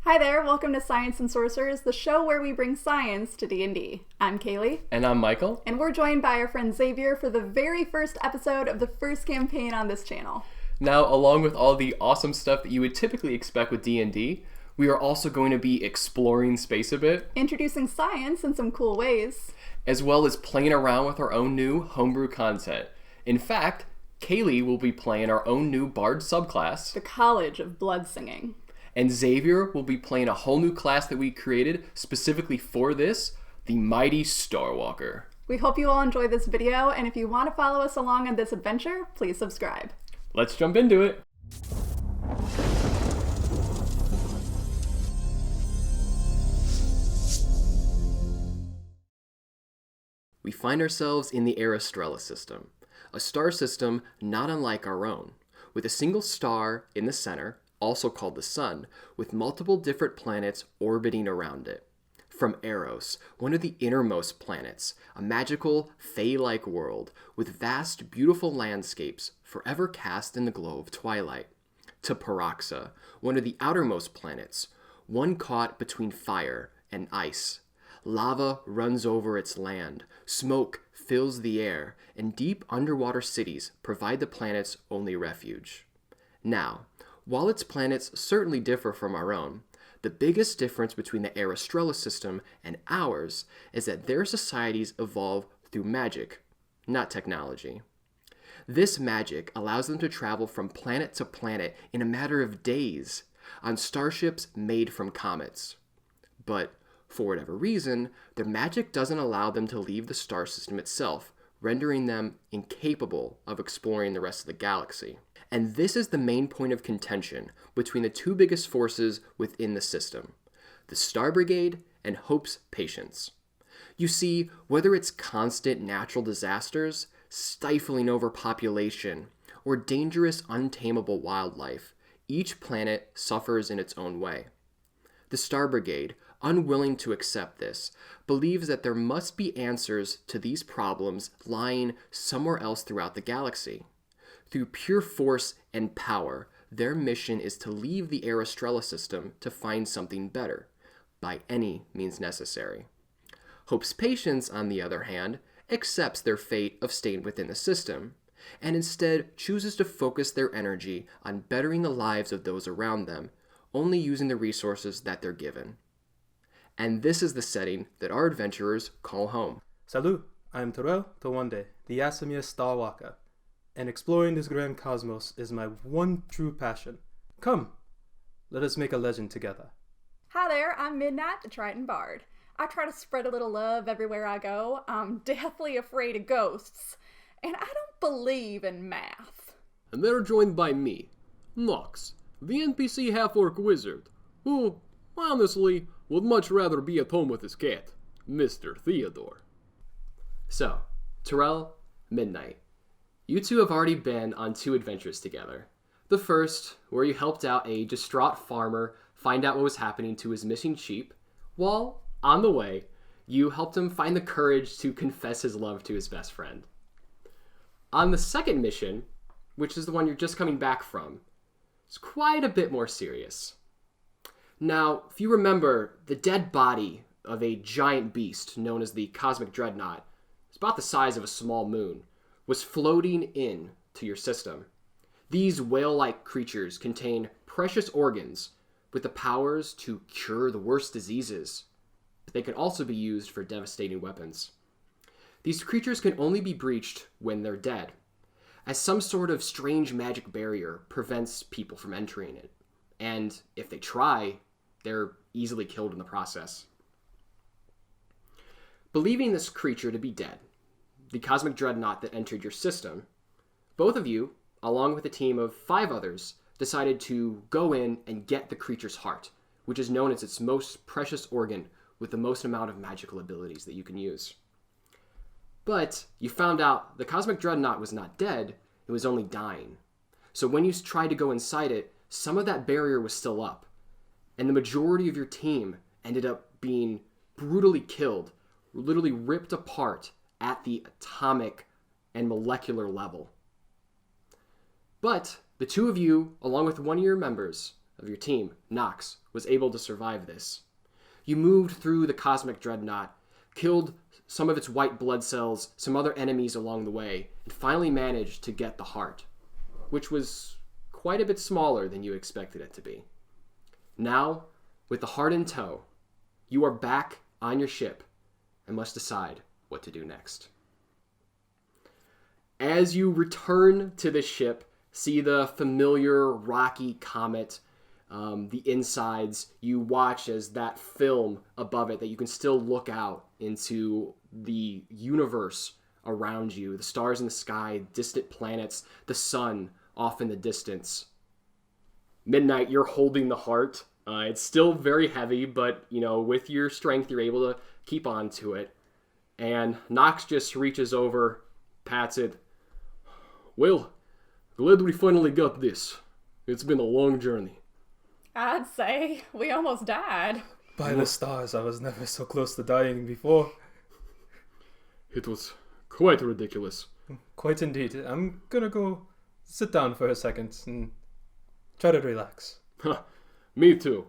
Hi there, welcome to Science and Sorcerers, the show where we bring science to D&D. I'm Kaylee. And I'm Michael. And we're joined by our friend Xavier for the very first episode of the first campaign on this channel. Now, along with all the awesome stuff that you would typically expect with D&D, we are also going to be exploring space a bit. Introducing science in some cool ways. As well as playing around with our own new homebrew content. In fact, Kaylee will be playing our own new Bard subclass. The College of Blood Singing. And Xavier will be playing a whole new class that we created specifically for this, the Mighty Starwalker. We hope you all enjoy this video, and if you want to follow us along on this adventure, please subscribe. Let's jump into it. We find ourselves in the Aasimar system, a star system not unlike our own, with a single star in the center, also called the Sun, with multiple different planets orbiting around it. From Eros, one of the innermost planets, a magical, fae-like world with vast, beautiful landscapes forever cast in the glow of twilight, to Paraxa, one of the outermost planets, one caught between fire and ice. Lava runs over its land, smoke fills the air, and deep underwater cities provide the planet's only refuge. Now, while its planets certainly differ from our own, the biggest difference between the Aasimar system and ours is that their societies evolve through magic, not technology. This magic allows them to travel from planet to planet in a matter of days on starships made from comets. But, for whatever reason, their magic doesn't allow them to leave the star system itself, rendering them incapable of exploring the rest of the galaxy. And this is the main point of contention between the two biggest forces within the system, the Star Brigade and Hope's Patience. You see, whether it's constant natural disasters, stifling overpopulation, or dangerous untamable wildlife, each planet suffers in its own way. The Star Brigade, unwilling to accept this, believes that there must be answers to these problems lying somewhere else throughout the galaxy. Through pure force and power, their mission is to leave the Aasimar system to find something better, by any means necessary. Hope's Patience, on the other hand, accepts their fate of staying within the system, and instead chooses to focus their energy on bettering the lives of those around them, only using the resources that they're given. And this is the setting that our adventurers call home. Salut, I am Terrell Tawande, the Aasimar Starwalker, and exploring this grand cosmos is my one true passion. Come, let us make a legend together. Hi there, I'm Midnight, the Triton Bard. I try to spread a little love everywhere I go. I'm deathly afraid of ghosts, and I don't believe in math. And they're joined by me, Nox, the NPC Half-Orc wizard, who, honestly, would much rather be at home with his cat, Mr. Theodore. So, Terrell, Midnight, you two have already been on two adventures together. The first, where you helped out a distraught farmer find out what was happening to his missing sheep, while, on the way, you helped him find the courage to confess his love to his best friend. On the second mission, which is the one you're just coming back from, it's quite a bit more serious. Now, if you remember, the dead body of a giant beast known as the Cosmic Dreadnought, it's about the size of a small moon, was floating in to your system. These whale-like creatures contain precious organs with the powers to cure the worst diseases, but they can also be used for devastating weapons. These creatures can only be breached when they're dead, as some sort of strange magic barrier prevents people from entering it, and if they try, they're easily killed in the process. Believing this creature to be dead, the Cosmic Dreadnought that entered your system, both of you, along with a team of 5 others, decided to go in and get the creature's heart, which is known as its most precious organ with the most amount of magical abilities that you can use. But you found out the Cosmic Dreadnought was not dead, it was only dying. So when you tried to go inside it, some of that barrier was still up, and the majority of your team ended up being brutally killed, literally ripped apart at the atomic and molecular level. But the two of you, along with one of your members, of your team, Nox, was able to survive this. You moved through the cosmic dreadnought, killed some of its white blood cells, some other enemies along the way, and finally managed to get the heart, which was quite a bit smaller than you expected it to be. Now, with the heart in tow, you are back on your ship and must decide what to do next. As you return to the ship, see the familiar rocky comet, the insides, you watch as that film above it that you can still look out into the universe around you, the stars in the sky, distant planets, the sun off in the distance. Midnight, you're holding the heart. It's still very heavy, but, with your strength, you're able to keep on to it. And Nox just reaches over, pats it. Well, glad we finally got this. It's been a long journey. I'd say we almost died. By the stars, I was never so close to dying before. It was quite ridiculous. Quite indeed. I'm gonna go sit down for a second and try to relax. Me too.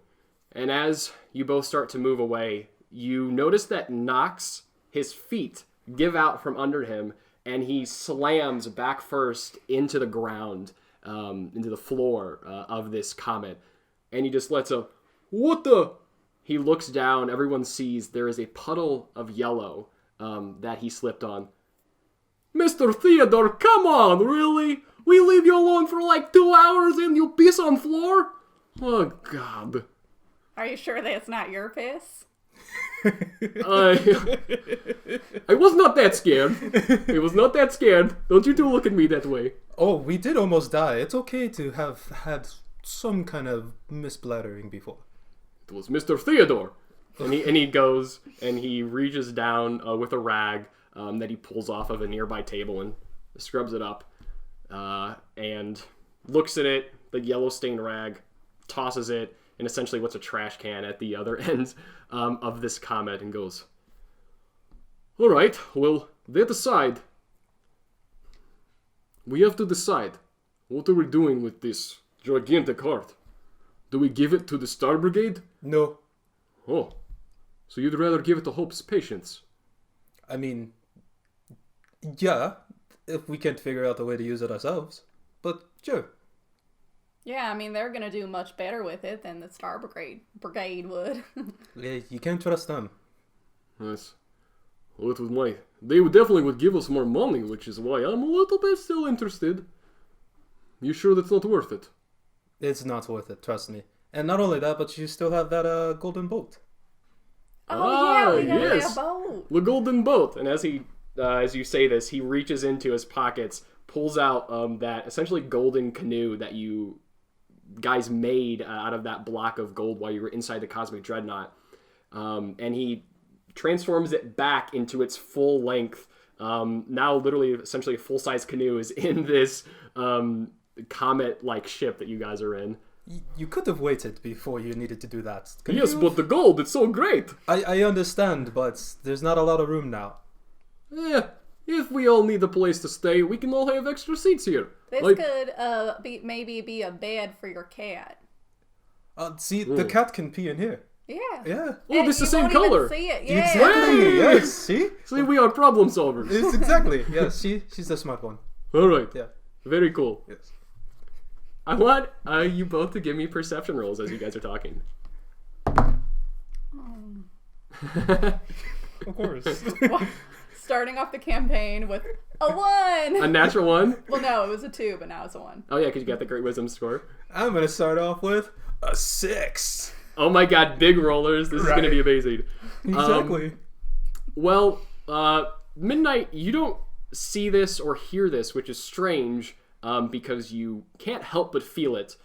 And as you both start to move away, you notice that Nox, his feet give out from under him, and he slams back first into the ground, into the floor of this comet. And he just lets a, "What the?" He looks down, everyone sees there is a puddle of yellow that he slipped on. Mr. Theodore, come on, really? We leave you alone for like 2 hours and you piss on floor? Oh, God. Are you sure that's not your piss? I was not that scared. I was not that scared. Don't you two look at me that way. Oh, we did almost die. It's okay to have had some kind of misblathering before. It was Mr. Theodore. And he goes and he reaches down with a rag that he pulls off of a nearby table and scrubs it up and looks at it, the yellow stained rag, tosses it in essentially what's a trash can at the other end of this comet and goes, "All right, well, that aside, we have to decide, what are we doing with this gigantic heart? Do we give it to the Star Brigade? No. Oh, so you'd rather give it to Hope's patients? I mean, yeah, if we can't figure out a way to use it ourselves. But sure. Yeah, I mean, they're gonna do much better with it than the Star Brigade would. Yeah, you can't trust them. Yes. Well, they definitely would give us more money, which is why I'm a little bit still interested. You sure that's not worth it? It's not worth it, trust me. And not only that, but you still have that golden boat. Oh, yeah, we got yes. a boat. the golden boat. And as you say this, he reaches into his pockets, pulls out that essentially golden canoe that you guys made out of that block of gold while you were inside the cosmic dreadnought. And he transforms it back into its full length. Now literally essentially a full-size canoe is in this comet-like ship that you guys are in. You could have waited before you needed to do that. Yes, but the gold, it's so great. I understand, but there's not a lot of room now. Yeah, if we all need a place to stay, we can all have extra seats here. This could maybe be a bed for your cat. See, the cat can pee in here. Yeah. Yeah. Oh, this is the same won't color. Even see it. Yeah. Exactly. Yes. See? See, we are problem solvers. It's exactly. Yeah. She's the smart one. All right. Yeah. Very cool. Yes. I want you both to give me perception rolls as you guys are talking. Of course. Starting off the campaign with a 1. A natural 1? Well, no, it was a 2, but now it's a 1. Oh yeah, because you got the great wisdom score. I'm gonna start off with a 6. Oh my god, big rollers. This is going to be amazing. Exactly. Midnight, you don't see this or hear this, which is strange because you can't help but feel it.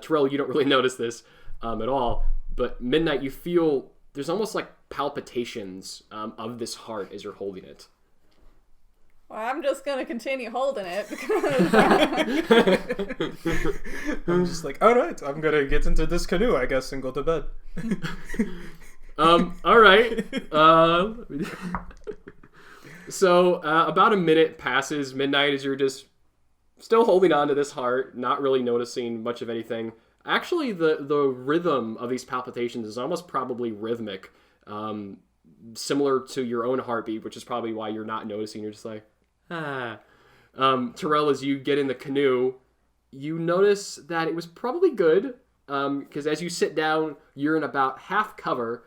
Terrell, you don't really notice this at all. But Midnight, you feel there's almost like palpitations of this heart as you're holding it. Well, I'm just going to continue holding it because... I'm just like, all right, I'm gonna get into this canoe, I guess, and go to bed. All right. So about a minute passes, Midnight, as you're just still holding on to this heart, not really noticing much of anything. Actually, the rhythm of these palpitations is almost probably rhythmic, similar to your own heartbeat, which is probably why you're not noticing. You're just like, ah. Terrell, as you get in the canoe, you notice that it was probably good, because as you sit down, you're in about half cover,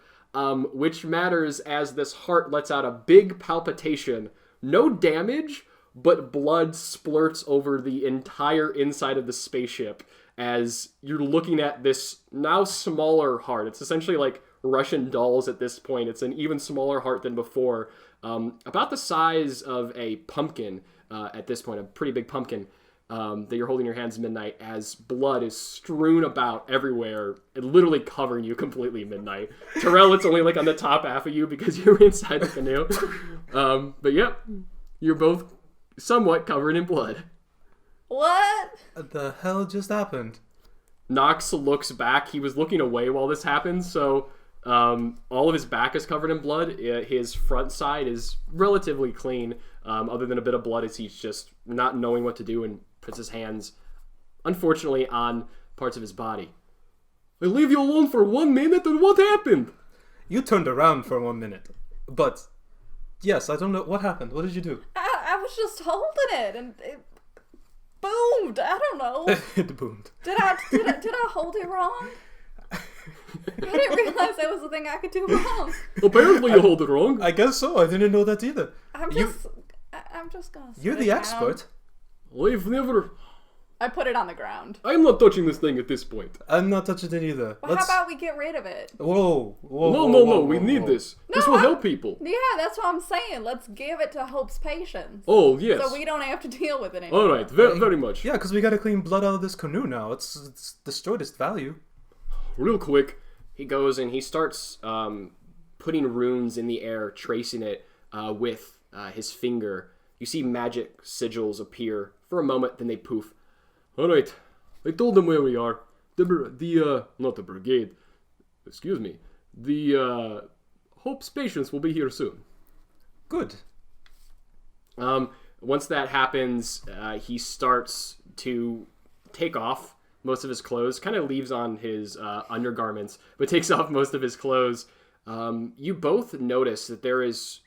which matters as this heart lets out a big palpitation. No damage, but blood splurts over the entire inside of the spaceship as you're looking at this now smaller heart. It's essentially like Russian dolls at this point. It's an even smaller heart than before, about the size of a pumpkin at this point, a pretty big pumpkin that you're holding in your hands, Midnight, as blood is strewn about everywhere, literally covering you completely, Midnight. Terrell, it's only like on the top half of you because you're inside the canoe. But yep, you're both somewhat covered in blood. What? The hell just happened? Nox looks back. He was looking away while this happened, so all of his back is covered in blood. His front side is relatively clean, other than a bit of blood as he's just not knowing what to do and puts his hands, unfortunately, on parts of his body. I leave you alone for 1 minute, and what happened? You turned around for 1 minute. But, yes, I don't know. What happened? What did you do? I was just holding it and it boomed. I don't know. It boomed. Did I hold it wrong? I didn't realize that was the thing I could do wrong. Apparently you hold it wrong. I guess so. I didn't know that either. I'm just gonna sit You're the down. expert. I've never... I put it on the ground. I'm not touching this thing at this point. I'm not touching it either. Well, how about we get rid of it? Whoa. No, we need this. This will help people. Yeah, that's what I'm saying. Let's give it to Hope's patients. Oh, yes. So we don't have to deal with it anymore. Alright, very much. Yeah, because we gotta clean blood out of this canoe now. It's destroyed its value. Real quick. He goes and he starts putting runes in the air, tracing it with his finger. You see magic sigils appear for a moment, then they poof. Alright. I told them where we are. Not the brigade. Excuse me. The Hope's patients will be here soon. Good. Once that happens, he starts to take off most of his clothes, kind of leaves on his undergarments, but takes off most of his clothes. You both notice that there is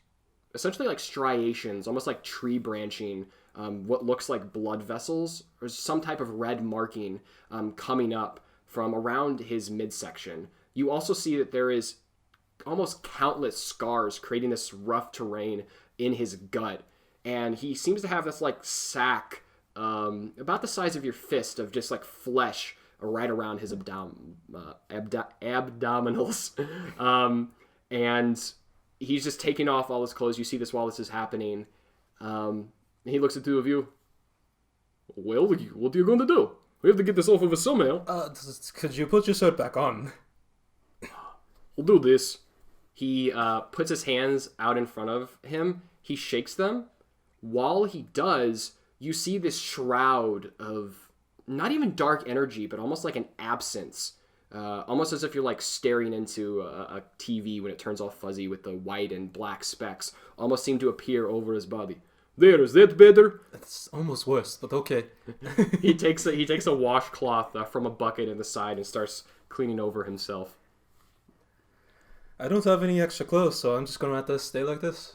essentially like striations, almost like tree branching, what looks like blood vessels, or some type of red marking coming up from around his midsection. You also see that there is almost countless scars creating this rough terrain in his gut. And he seems to have this like sack about the size of your fist of just like flesh right around his abdominals. And he's just taking off all his clothes. You see this while this is happening. He looks at two of you. Well, what are you going to do? We have to get this off of us somehow. Could you put your shirt back on? We'll do this. He puts his hands out in front of him. He shakes them. While he does, you see this shroud of not even dark energy, but almost like an absence. Almost as if you're like staring into a TV when it turns all fuzzy with the white and black specks. Almost seem to appear over his body. There, is that better? It's almost worse, but okay. He takes a washcloth from a bucket in the side and starts cleaning over himself. I don't have any extra clothes, so I'm just gonna have to stay like this.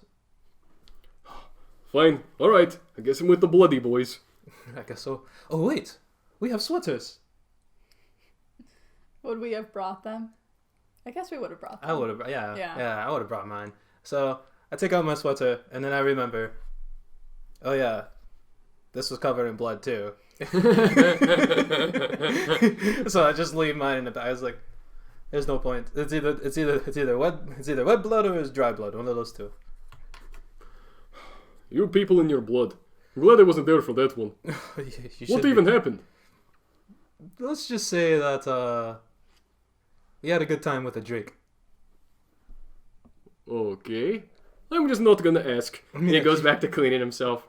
Fine. Alright. I guess I'm with the bloody boys. I guess so. Oh, wait. We have sweaters. Would we have brought them? I guess we would have brought them. I would have, Yeah. yeah, I would have brought mine. So I take out my sweater, and then I remember, oh yeah, this was covered in blood too. So I just leave mine in the bag. I was like, there's no point. It's either wet blood or it's dry blood. One of those two. You people in your blood. I'm glad I wasn't there for that one. What even happened? Let's just say that we had a good time with a drink. Okay. I'm just not gonna ask. And he goes back to cleaning himself.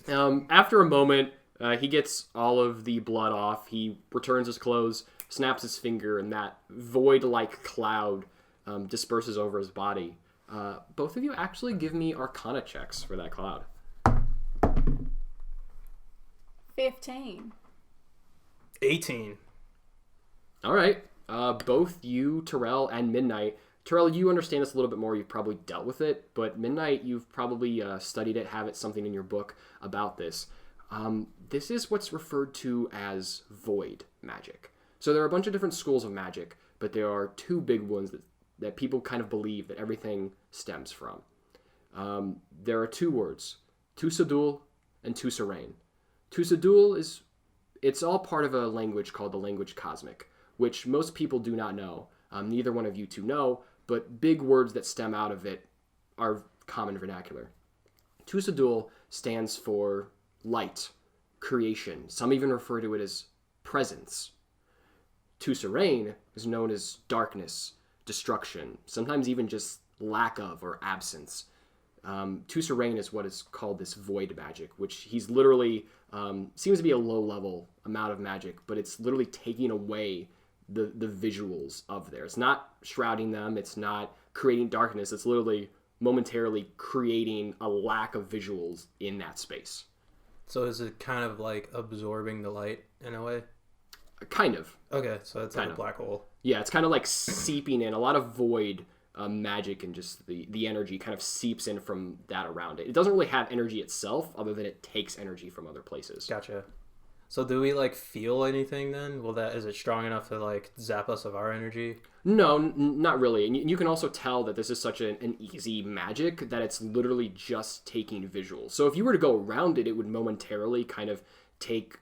After a moment, he gets all of the blood off. He returns his clothes, snaps his finger, and that void-like cloud disperses over his body. Both of you actually give me Arcana checks for that cloud. 15. 18. All right. Both you, Terrell, and Midnight. Terrell, you understand this a little bit more. You've probably dealt with it. But Midnight, you've probably studied it, have it something in your book about this. This is what's referred to as void magic. So there are a bunch of different schools of magic, but there are two big ones that people kind of believe that everything stems from. There are two words, Tusadul and Tusarain. Tusadul it's all part of a language called the language cosmic, which most people do not know. Neither one of you two know, but big words that stem out of it are common vernacular. Tusadul stands for light, creation. Some even refer to it as presence. Tusarain is known as darkness, destruction, sometimes even just lack of or absence. Tusarain is what is called this void magic, which he's literally, seems to be a low-level amount of magic, but it's literally taking away the visuals of there. It's not shrouding them, it's not creating darkness, it's literally momentarily creating a lack of visuals in that space. So is it kind of like absorbing the light in a way? Kind of. Okay, so it's like a black hole. Yeah, it's kind of like seeping in. A lot of void magic and just the energy kind of seeps in from that around it. It doesn't really have energy itself, other than it takes energy from other places. Gotcha. So do we like feel anything then? Is it strong enough to like zap us of our energy? No, not really. And you can also tell that this is such an easy magic that it's literally just taking visuals. So if you were to go around it, it would momentarily kind of take,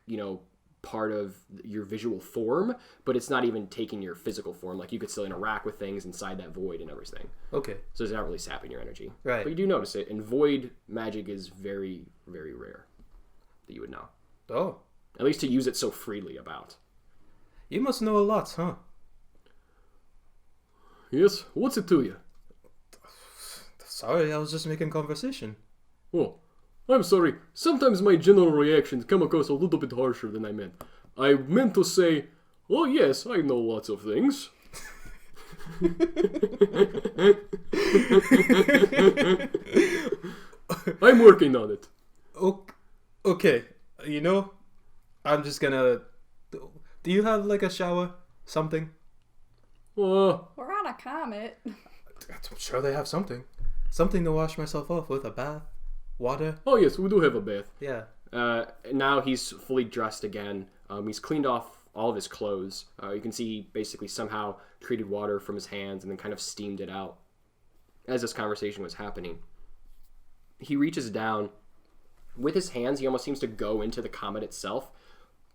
part of your visual form, but it's not even taking your physical form. Like you could still interact with things inside that void and everything. Okay. So it's not really sapping your energy. Right. But you do notice it, and void magic is very, very rare that you would know. Oh. At least to use it so freely about. You must know a lot, huh? Yes, what's it to you? Sorry, I was just making conversation. Oh, I'm sorry. Sometimes my general reactions come across a little bit harsher than I meant. I meant to say, oh yes, I know lots of things. I'm working on it. Okay, I'm just gonna... Do you have like a shower? Something? We're on a comet. I'm sure they have something. Something to wash myself off with, a bath, water. Oh yes, we do have a bath. Yeah. Now he's fully dressed again. He's cleaned off all of his clothes. You can see he basically somehow treated water from his hands and then kind of steamed it out as this conversation was happening. He reaches down. With his hands, he almost seems to go into the comet itself,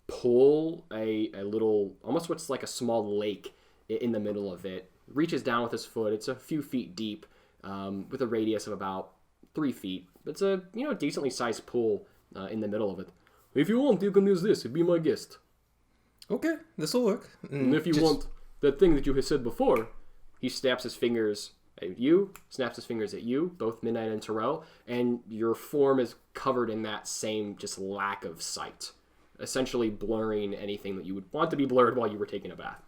pull a little, almost what's like a small lake in the middle of it, reaches down with his foot. It's a few feet deep, with a radius of about 3 feet. It's a, decently sized pool in the middle of it. If you want, you can use this. Be my guest. Okay, this'll work. And if you want that thing that you had said before, he snaps his fingers at you, snaps his fingers at you, both Midnight and Terrell, and your form is covered in that same just lack of sight, essentially blurring anything that you would want to be blurred while you were taking a bath.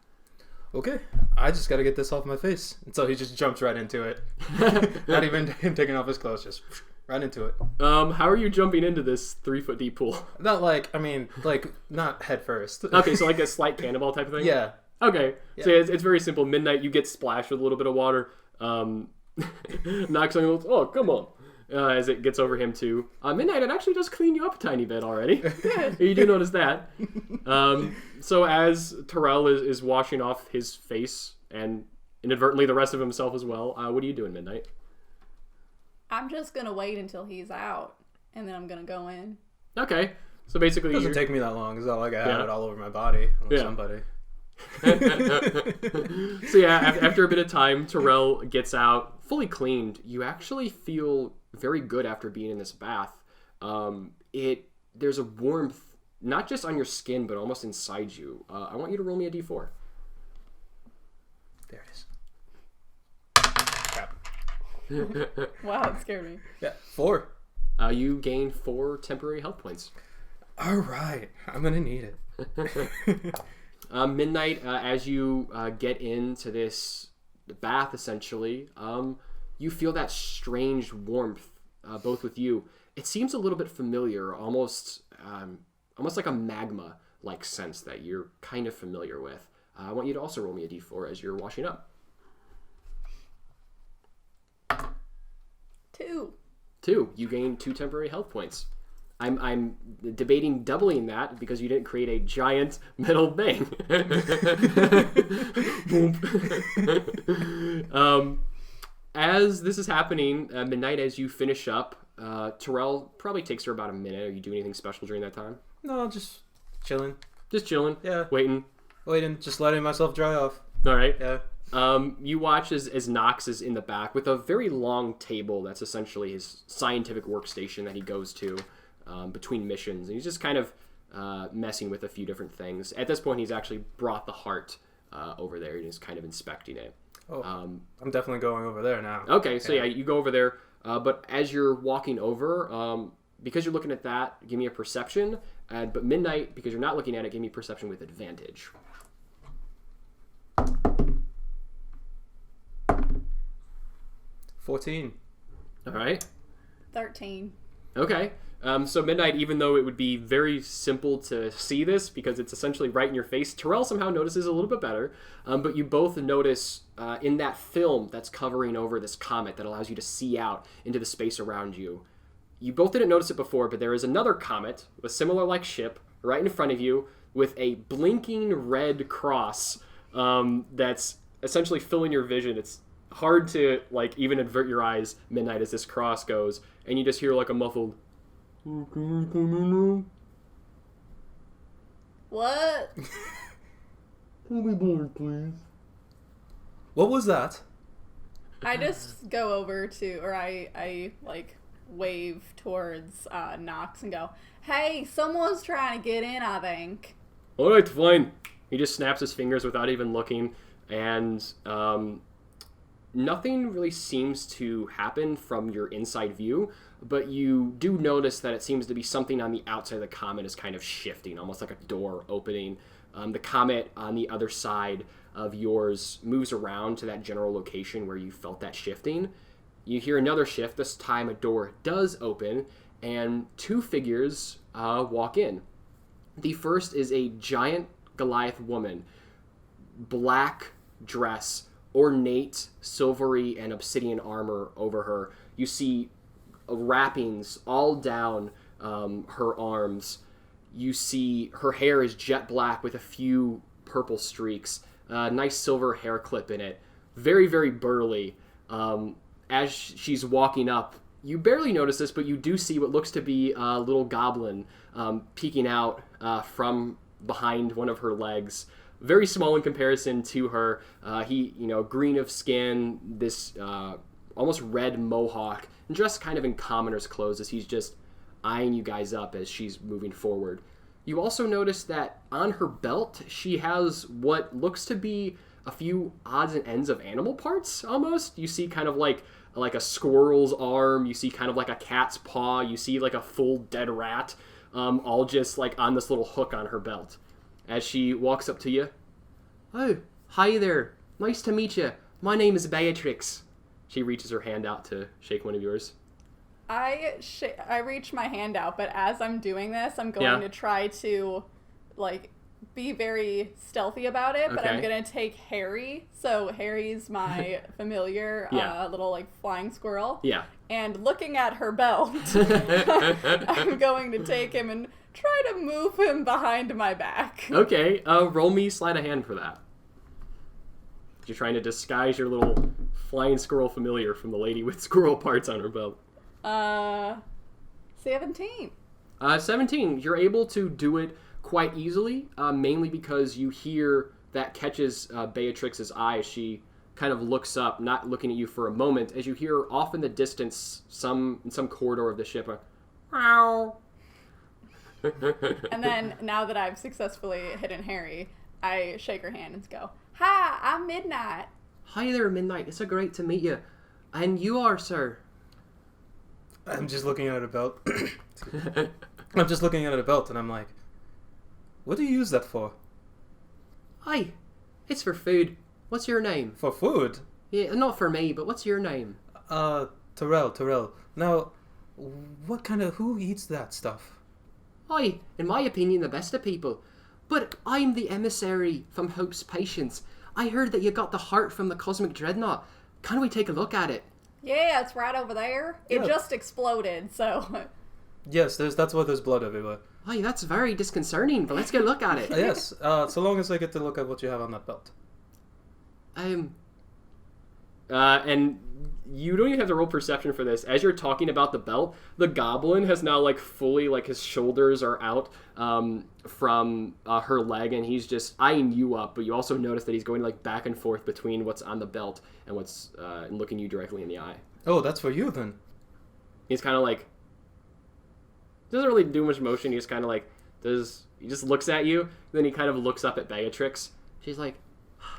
Okay, I just gotta get this off my face. And so he just jumps right into it. Not even him taking off his clothes, just right into it. How are you jumping into this 3 foot deep pool? Not not head first. Okay, so like a slight cannonball type of thing? Yeah. Okay, yeah. So it's very simple. Midnight, you get splashed with a little bit of water. Knocks on your, oh, come on. As it gets over him too. Midnight, it actually does clean you up a tiny bit already. You do notice that. So as Terrell is washing off his face and inadvertently the rest of himself as well, what are you doing, Midnight? I'm just gonna wait until he's out, and then I'm gonna go in. Okay. So basically, it doesn't take me that long. It's not like I have it all over my body. Somebody. So yeah, after a bit of time, Terrell gets out fully cleaned. You actually feel very good after being in this bath. There's a warmth not just on your skin but almost inside you. I want you to roll me a d4. There it is. Wow, it scared me. Yeah, 4. You gain 4 temporary health points. All right, I'm gonna need it. Midnight, as you get into this bath, essentially, you feel that strange warmth, both with you. It seems a little bit familiar, almost like a magma-like sense that you're kind of familiar with. I want you to also roll me a d4 as you're washing up. 2. 2. You gain 2 temporary health points. I'm debating doubling that because you didn't create a giant metal thing. As this is happening, midnight, as you finish up, Terrell probably takes her about a minute. Are you doing anything special during that time? No, just chilling. Just chilling? Yeah. Waiting? Just letting myself dry off. All right. Yeah. You watch as Knox is in the back with a very long table that's essentially his scientific workstation that he goes to between missions. And he's just kind of messing with a few different things. At this point, he's actually brought the heart over there and he's kind of inspecting it. Oh, I'm definitely going over there now. Okay, so yeah, you go over there. But as you're walking over, because you're looking at that, give me a perception. But midnight, because you're not looking at it, give me perception with advantage. 14. All right. 13. Okay. So midnight, even though it would be very simple to see this because it's essentially right in your face, Terrell somehow notices a little bit better. But you both notice in that film that's covering over this comet that allows you to see out into the space around you. You both didn't notice it before, but there is another comet, a similar like ship, right in front of you with a blinking red cross that's essentially filling your vision. It's hard to like even avert your eyes midnight as this cross goes, and you just hear like a muffled "Oh, can I come in now? What? Pull me board, please. What was that? I just go over to, or I like wave towards Knox and go, "Hey, someone's trying to get in, I think." All right, fine. He just snaps his fingers without even looking, and nothing really seems to happen from your inside view, but you do notice that it seems to be something on the outside of the comet is kind of shifting, almost like a door opening. The comet on the other side of yours moves around to that general location where you felt that shifting. You hear another shift. This time a door does open, and 2 figures walk in. The first is a giant Goliath woman, black dress, ornate silvery and obsidian armor over her. You see wrappings all down her arms. You see her hair is jet black with a few purple streaks, a nice silver hair clip in it. Very, very burly. As she's walking up, you barely notice this, but you do see what looks to be a little goblin peeking out from behind one of her legs. Very small in comparison to her. He, green of skin, this almost red mohawk, and dressed kind of in commoner's clothes as he's just eyeing you guys up as she's moving forward. You also notice that on her belt, she has what looks to be a few odds and ends of animal parts, almost. You see kind of like a squirrel's arm. You see kind of like a cat's paw. You see like a full dead rat, all just like on this little hook on her belt. As she walks up to you, "Oh, hi there. Nice to meet you. My name is Beatrix." She reaches her hand out to shake one of yours. I reach my hand out, but as I'm doing this, I'm going to try to, like, be very stealthy about it, but I'm going to take Harry. So Harry's my familiar little, like, flying squirrel. Yeah. And looking at her belt, I'm going to take him and try to move him behind my back. Okay, roll me sleight of hand for that. You're trying to disguise your little flying squirrel familiar from the lady with squirrel parts on her belt. 17. 17. You're able to do it quite easily, mainly because you hear that catches Beatrix's eye as she kind of looks up, not looking at you for a moment, as you hear off in the distance, in some corridor of the ship, "Meow." And then, now that I've successfully hidden Harry, I shake her hand and go, "Hi, I'm Midnight." "Hi there, Midnight. It's so great to meet you. And you are, sir?" I'm just looking at a belt. I'm just looking at a belt, and I'm like, "What do you use that for?" "Hi, it's for food. What's your name?" For food? "Yeah, not for me, but what's your name?" Terrell. Now, who eats that stuff? "Hi, in my opinion, the best of people. But I'm the emissary from Hope's Patience. I heard that you got the heart from the Cosmic Dreadnought. Can we take a look at it? Yeah, it's right over there. It just exploded, so... Yes, that's why there's blood everywhere. Oh, that's very disconcerting, but let's go look at it. Yes, so long as I get to look at what you have on that belt. And you don't even have to roll perception for this. As you're talking about the belt, the goblin has now, like, fully, like, his shoulders are out from her leg, and he's just eyeing you up, but you also notice that he's going, like, back and forth between what's on the belt and what's looking you directly in the eye. Oh, that's for you, then. He's kind of like... doesn't really do much motion. He just kind of, like, he just looks at you, then he kind of looks up at Beatrix. She's like,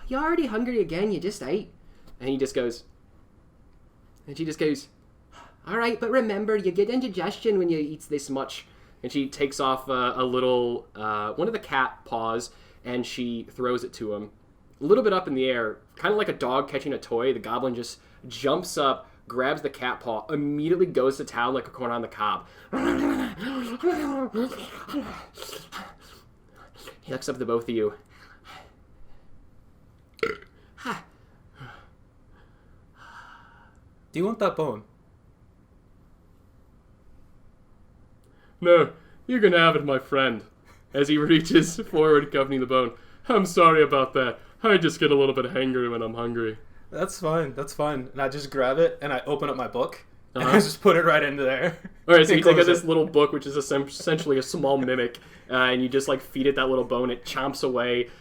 you already hungry again? You just ate. And he just goes... And she just goes, all right, but remember, you get indigestion when you eat this much. And she takes off a little, one of the cat paws, and she throws it to him. A little bit up in the air, kind of like a dog catching a toy. The goblin just jumps up, grabs the cat paw, immediately goes to town like a corn on the cob. He looks up to both of you. Do you want that bone? No, you can have it, my friend. As he reaches forward, accompanying the bone. I'm sorry about that. I just get a little bit hangry when I'm hungry. That's fine. And I just grab it, and I open up my book, and I just put it right into there. Alright, so you take out this little book, which is essentially a small mimic, and you just, like, feed it that little bone. It chomps away.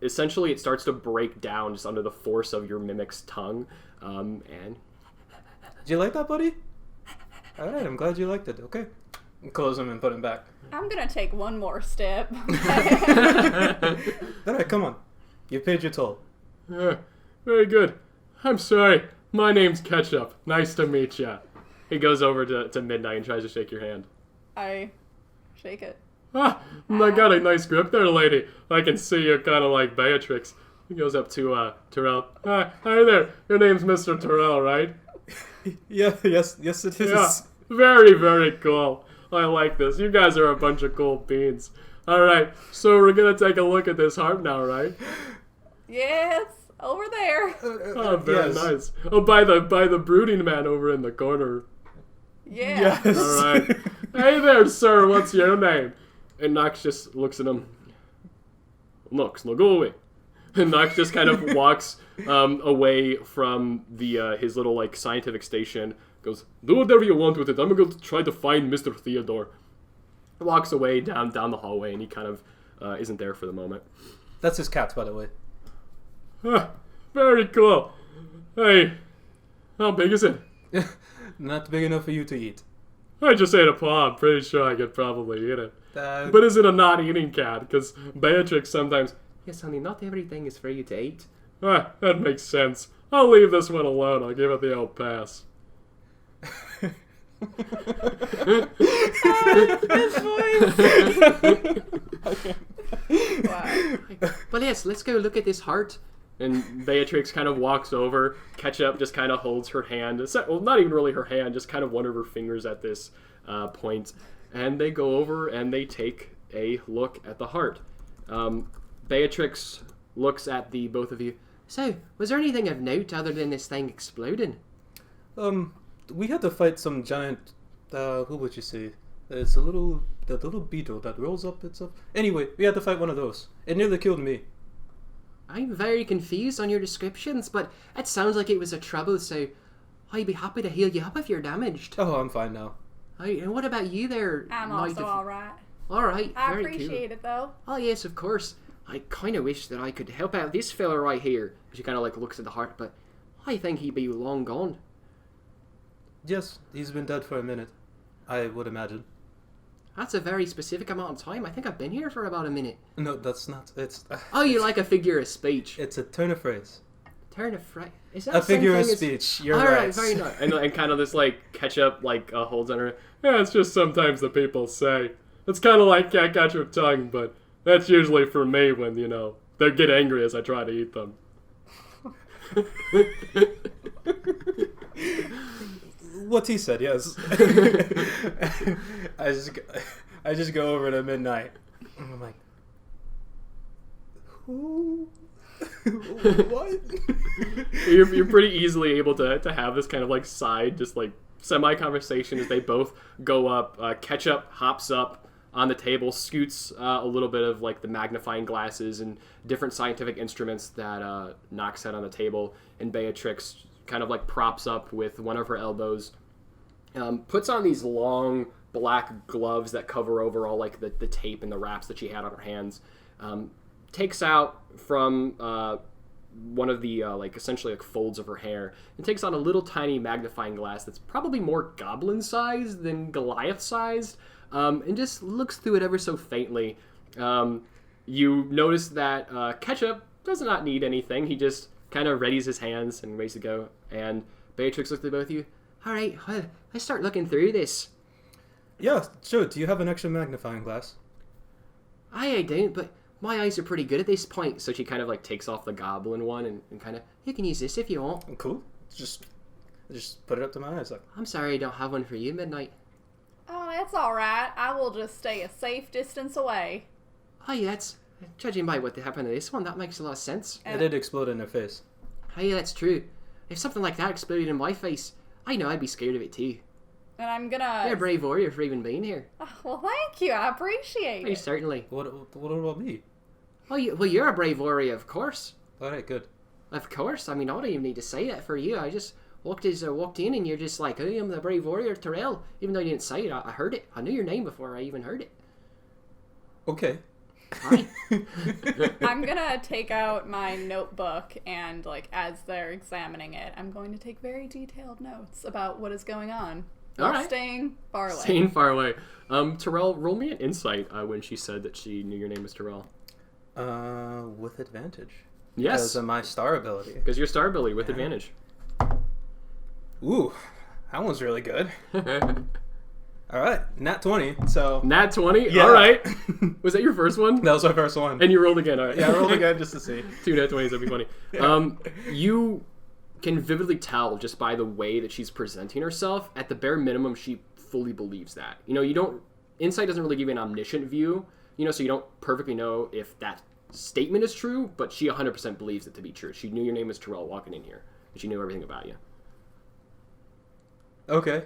Essentially, it starts to break down just under the force of your mimic's tongue. And... Did you like that, buddy? Alright, I'm glad you liked it. Okay. Close him and put him back. I'm gonna take one more step. Alright, come on. You paid your toll. Very good. I'm sorry. My name's Ketchup. Nice to meet ya. He goes over to Midnight and tries to shake your hand. I shake it. I got a nice grip there, lady. I can see you're kind of like Beatrix. He goes up to Terrell. Hi there. Your name's Mr. Terrell, right? Yes, it is. Yeah. Very, very cool. I like this. You guys are a bunch of cool beans. All right, so we're gonna take a look at this heart now, right? Yes, over there. Oh, very nice. Oh, by the brooding man over in the corner. Yeah. Yes. All right. Hey there, sir. What's your name? And Nox just looks at him. Nox, no, go away. And Nox just kind of walks away from the his little, like, scientific station. Goes, do whatever you want with it. I'm going to try to find Mr. Theodore. Walks away down the hallway, and he kind of isn't there for the moment. That's his cat, by the way. Very cool. Hey, how big is it? Not big enough for you to eat. I just ate a paw. I'm pretty sure I could probably eat it. But is it a not-eating cat? Because Beatrix sometimes... Yes, honey, not everything is for you to eat. That makes sense. I'll leave this one alone. I'll give it the old pass. His voice. Wow. Well, yes, let's go look at this heart. And Beatrix kind of walks over. Ketchup just kind of holds her hand. Well, not even really her hand, just kind of one of her fingers at this point. And they go over and they take a look at the heart. Beatrix looks at the both of you. So, was there anything of note other than this thing exploding? We had to fight some giant, who would you say? It's the little beetle that rolls up itself. Anyway, we had to fight one of those. It nearly killed me. I'm very confused on your descriptions, but it sounds like it was a trouble, so I'd be happy to heal you up if you're damaged. Oh, I'm fine now. And what about you there? I'm also alright. Alright, I very appreciate cool. it, though. Oh, yes, of course. I kind of wish that I could help out this fella right here. She kind of, like, looks at the heart, but I think he'd be long gone. Yes, he's been dead for a minute, I would imagine. That's a very specific amount of time. I think I've been here for about a minute. No, that's not. It's. Oh, you like a figure of speech. It's a turn of phrase. Turn of phrase? Is that a figure of as... speech. You're right. right. Very nice. And kind of this, like, ketchup, like, holds on her. Yeah, it's just sometimes the people say. It's kind of like can't catch your tongue, but that's usually for me when, you know, they get angry as I try to eat them. What he said, yes. I just go over to Midnight. And I'm like, Who? What? You're pretty easily able to have this kind of like side, just like semi-conversation as they both go up. Ketchup hops up on the table, scoots a little bit of like the magnifying glasses and different scientific instruments that Nox had on the table, and Beatrix kind of like props up with one of her elbows, puts on these long black gloves that cover over all like the tape and the wraps that she had on her hands, takes out from one of the like essentially like folds of her hair and takes out a little tiny magnifying glass that's probably more goblin sized than Goliath sized, and just looks through it ever so faintly. You notice that Ketchup does not need anything. He just kind of readies his hands and ready to go, and Beatrix looks at both of you. All right, let's start looking through this. Yeah, sure. Do you have an extra magnifying glass? I don't, but my eyes are pretty good at this point. So she kind of like takes off the goblin one and kind of, you can use this if you want. Cool. Just put it up to my eyes. Like, I'm sorry I don't have one for you, Midnight. Oh, that's all right. I will just stay a safe distance away. Oh, yeah, that's, judging by what happened to this one, that makes a lot of sense. it did explode in her face. Oh, yeah, that's true. If something like that exploded in my face, I know I'd be scared of it too. And I'm gonna... You're a brave warrior for even being here. Oh, well, thank you. I appreciate Oh, it. certainly. What about me? Oh, you're a brave warrior, of course. All right, good. Of course. I mean, I don't even need to say that for you. I just walked in and you're just like, hey, I'm the brave warrior, Terrell. Even though you didn't say it, I heard it. I knew your name before I even heard it. Okay. Hi. I'm gonna take out my notebook and, like, as they're examining it, I'm going to take very detailed notes about what is going on. All right. Staying far away. Staying far away. Terrell, roll me an insight when she said that she knew your name was Terrell. With advantage. Yes. Because of my star ability. Because your star ability with advantage. Ooh, that one's really good. All right, nat 20. So Nat 20? Yeah. All right. Was that your first one? that was my first one. And you rolled again, all right. Yeah, I rolled again just to see. 2 nat 20s, that'd be funny. Yeah. You can vividly tell just by the way that she's presenting herself, at the bare minimum, she fully believes that. You know, insight doesn't really give you an omniscient view, so you don't perfectly know if that statement is true, but she 100% believes it to be true. She knew your name was Terrell walking in here, and she knew everything about you. Okay.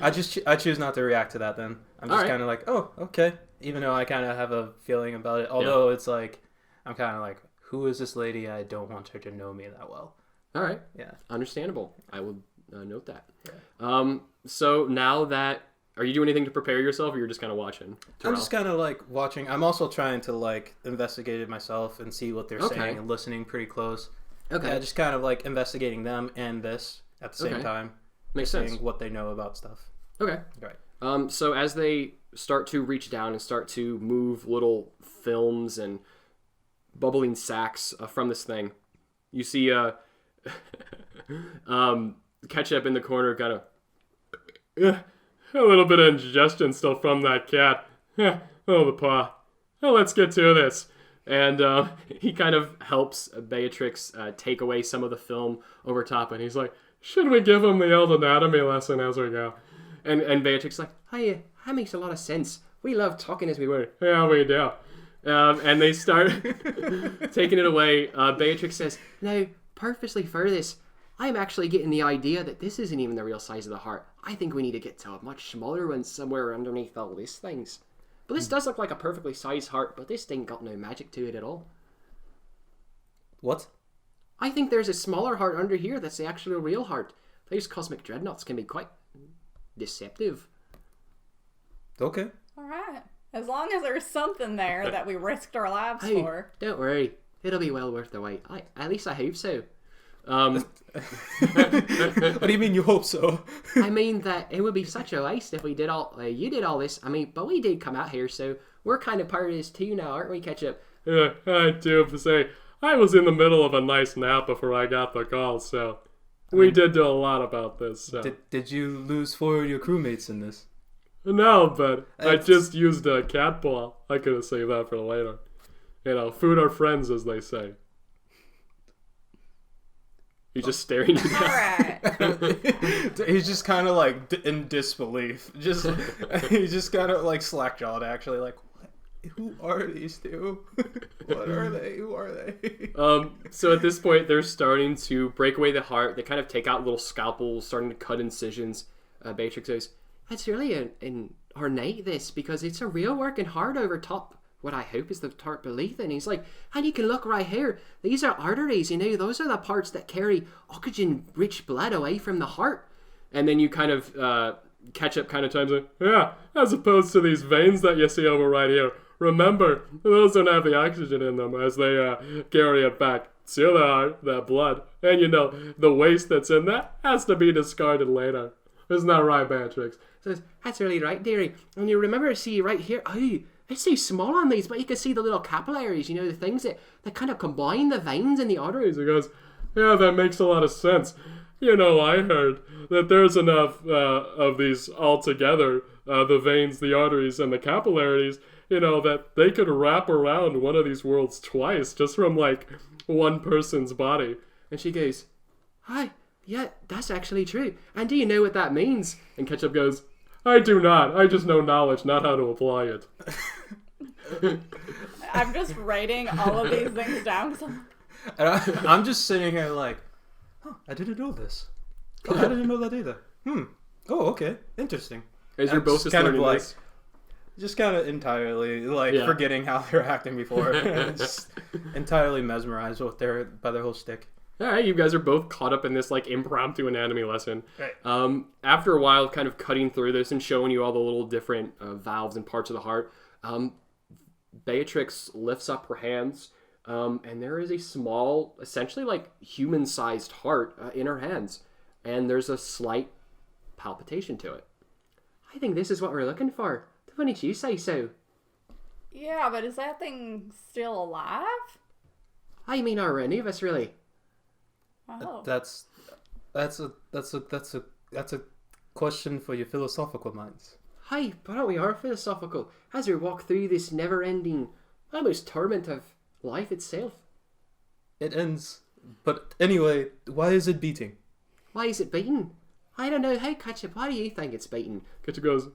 I choose not to react to that then. I'm just kind of like, oh, okay. Even though I kind of have a feeling about it. Although it's like, I'm kind of like, who is this lady? I don't want her to know me that well. All right. Yeah. Understandable. I will note that. Yeah. So now that, are you doing anything to prepare yourself, or you're just kind of watching? Terrell? I'm just kind of like watching. I'm also trying to like investigate it myself and see what they're saying and listening pretty close. Okay. Yeah, just kind of like investigating them and this at the same time. Makes seeing sense. what they know about stuff. Okay. Right. So as they start to reach down and start to move little films and bubbling sacks from this thing, you see Ketchup in the corner kind of, a little bit of indigestion still from that cat. Oh, the paw. Oh, let's get to this. And he kind of helps Beatrix take away some of the film over top, and he's like, should we give him the old anatomy lesson as we go? And Beatrix is like, hey, that makes a lot of sense. We love talking as we were. Yeah, we do. And they start taking it away. Beatrix says, now, purposely for this, I'm actually getting the idea that this isn't even the real size of the heart. I think we need to get to a much smaller one somewhere underneath all these things. But this does look like a perfectly sized heart, but this thing got no magic to it at all. What? I think there's a smaller heart under here that's the actual real heart. These cosmic dreadnoughts can be quite deceptive. Okay. All right. As long as there's something there that we risked our lives Hey, for. don't worry. It'll be well worth the wait. At least I hope so. What do you mean you hope so? I mean that it would be such a waste if we did you did all this. I mean, but we did come out here, so we're kind of part of this too now, aren't we, Ketchup? Yeah, I do have to say, I was in the middle of a nice nap before I got the call, so we did do a lot about this. So. Did you lose 4 of your crewmates in this? No, but I just used a cat ball. I could have saved that for later. Food our friends, as they say. He's just staring at you. All right. He's just kind of like in disbelief. He's just kind of like slack-jawed, actually. Like, Who are these two? What are they? Who are they? So at this point, they're starting to break away the heart. They kind of take out little scalpels, starting to cut incisions. Beatrix says, "It's really an ornate, this, because it's a real working heart over top what I hope is the heart beneath." And he's like, and you can look right here. These are arteries, those are the parts that carry oxygen-rich blood away from the heart. And then you kind of, Ketchup kind of chimes in, "Yeah, as opposed to these veins that you see over right here. Remember, those don't have the oxygen in them as they carry it back to the heart, that blood. And the waste that's in that has to be discarded later. Isn't that right, Beatrix?" Says, "That's really right, dearie. And you remember, see right here, it's so small on these, but you can see the little capillaries, the things that kind of combine the veins and the arteries." He goes, "Yeah, that makes a lot of sense. I heard that there's enough of these all together, the veins, the arteries, and the capillaries, that they could wrap around one of these worlds twice just from, one person's body." And she goes, "Hi, yeah, that's actually true. And do you know what that means?" And Ketchup goes, "I do not. I just know knowledge, not how to apply it." I'm just writing all of these things down. And I'm just sitting here like, I didn't know this. I didn't know that either. Oh, okay. Interesting. As you're both just learning this. Just kind of entirely forgetting how they were acting before. Just entirely mesmerized by their whole shtick. All right, you guys are both caught up in this impromptu anatomy lesson. Right. After a while, kind of cutting through this and showing you all the little different valves and parts of the heart, Beatrix lifts up her hands, and there is a small, essentially human-sized heart in her hands, and there's a slight palpitation to it. "I think this is what we're looking for. Wouldn't you say so?" Yeah, but is that thing still alive? I mean, are any of us really? Oh. That's a question for your philosophical minds. Hi, but we are philosophical as we walk through this never-ending, almost torment of life itself. It ends. But anyway, why is it beating? Why is it beating? I don't know. Hey, Ketchup, why do you think it's beating? Ketchup goes,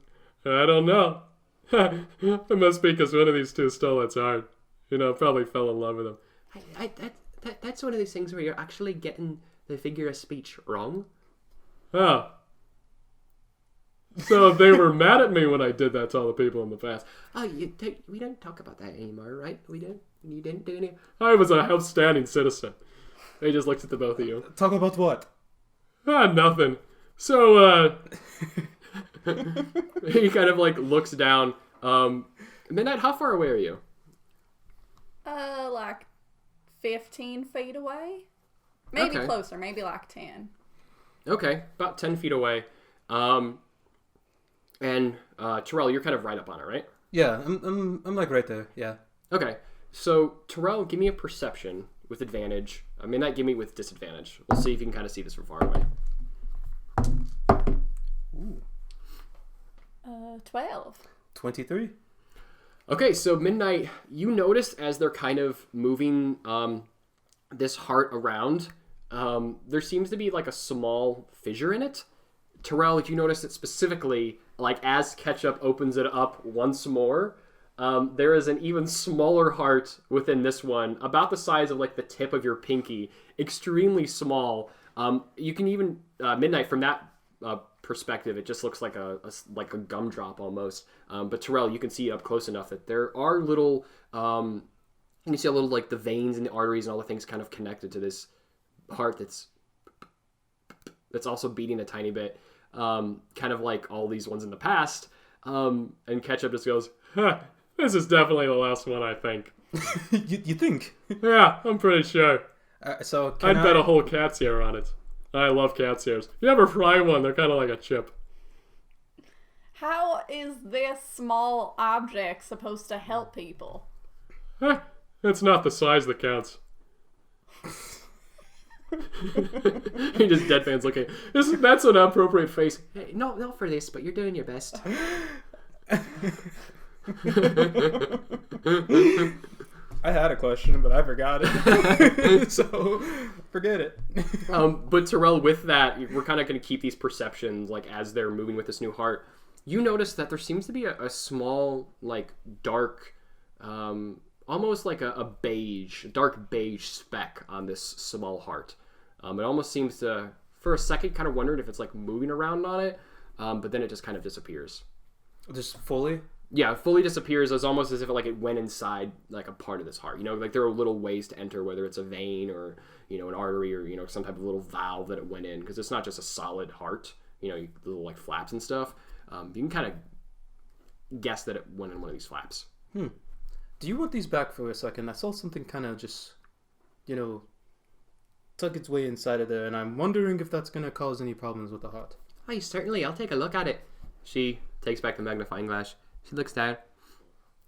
"I don't know. It must be because one of these two stole its heart. Probably fell in love with him." That's one of those things where you're actually getting the figure of speech wrong. "Oh. So they were mad at me when I did that to all the people in the past." "Oh, we don't talk about that anymore, right? We don't? You didn't do any?" "I was a outstanding citizen." He just looks at the both of you. Talk about what? Nothing. So, he kind of looks down. Midnight, how far away are you? 15 feet away? Maybe Okay. closer, maybe 10. Okay, about 10 feet away. And Terrell, you're kind of right up on it, right? Yeah, I'm right there. Yeah. Okay, so Terrell, give me a perception with advantage. Midnight, give me with disadvantage. We'll see if you can kind of see this from far away. Ooh. 12. 23. Okay, so Midnight, you notice as they're kind of moving this heart around, there seems to be a small fissure in it. Terrell, you notice that specifically, as Ketchup opens it up once more, there is an even smaller heart within this one, about the size of the tip of your pinky, extremely small. You can even Midnight, from that perspective, it just looks like a gumdrop almost. But Terrell, you can see up close enough that there are little, you can see a little the veins and the arteries and all the things kind of connected to this heart that's also beating a tiny bit, kind of like all these ones in the past. And Ketchup just goes, "This is definitely the last one, I think." You think? Yeah, I'm pretty sure. So I'd bet a whole cat's ear on it. I love cat's ears. You ever fry one? They're kind of like a chip. How is this small object supposed to help people? It's not the size that counts. He just deadpans looking. That's an appropriate face. Hey, no, not for this, but you're doing your best. I had a question, but I forgot it. So, forget it. But Terrell, with that, we're kind of going to keep these perceptions as they're moving with this new heart. You notice that there seems to be a small, dark almost like a beige, dark beige speck on this small heart. It almost seems to, for a second, kind of wondered if it's like moving around on it, but then it just kind of disappears. Just fully? Yeah, it fully disappears. It's almost as if it went inside like a part of this heart. Like there are little ways to enter, whether it's a vein or an artery or some type of little valve that it went in, because it's not just a solid heart. Little like flaps and stuff. You can kind of guess that it went in one of these flaps. Do you want these back for a second? I saw something kind of just, tuck its way inside of there, and I'm wondering if that's going to cause any problems with the heart. Why, certainly, I'll take a look at it. She takes back the magnifying glass. She looks down.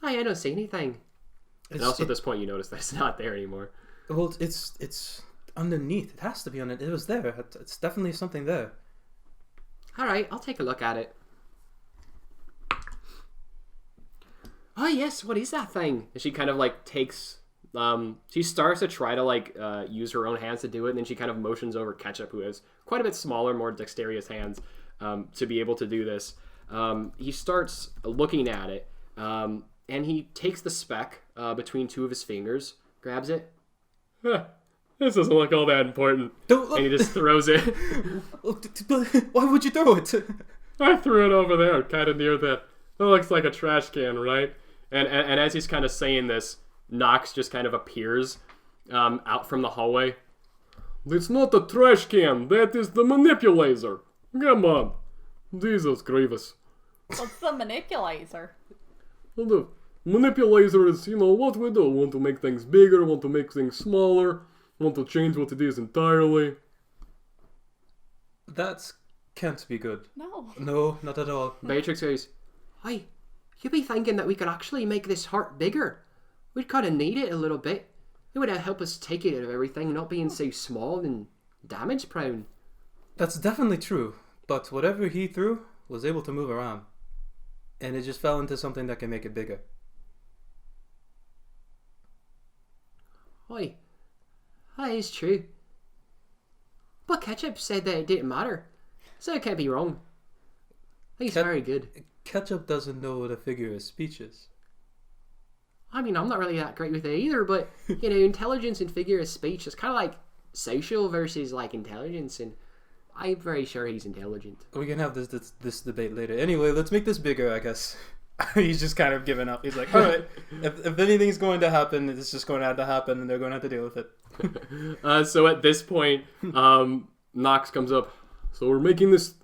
I don't see anything. And also at this point you notice that it's not there anymore. Well, it's underneath. It has to be on it. It was there. It's definitely something there. Alright, I'll take a look at it. Oh yes, what is that thing? And she kind of takes... she starts to try to use her own hands to do it, and then she kind of motions over Ketchup, who has quite a bit smaller, more dexterous hands, to be able to do this. He starts looking at it, and he takes the speck between two of his fingers, grabs it. This doesn't look all that important. And he just throws it. Why would you throw it? I threw it over there, kind of near that. It looks like a trash can, right? And as he's kind of saying this, Nox just kind of appears out from the hallway. It's not a trash can. That is the manipulator. Come on. Jesus Grievous. What's the manipulator? Well, the manipulator is, what we do. Want to make things bigger, want to make things smaller, want to change what it is entirely. That can't be good. No, not at all. Beatrix goes, "Hey, you be thinking that we could actually make this heart bigger? We'd kind of need it a little bit. It would help us take it out of everything, not being so small and damage prone." That's definitely true. But whatever he threw was able to move around. And it just fell into something that can make it bigger. Oi, that is true. But Ketchup said that it didn't matter, so it can't be wrong. He's very good. Ketchup doesn't know what a figure of speech is. I mean, I'm not really that great with it either, but, intelligence and figure of speech is kind of like social versus, intelligence, and I'm very sure he's intelligent. We can have this debate later. Anyway, let's make this bigger, I guess. He's just kind of given up. He's like, alright, if anything's going to happen, it's just going to have to happen, and they're going to have to deal with it. So at this point, Nox comes up. So we're making this...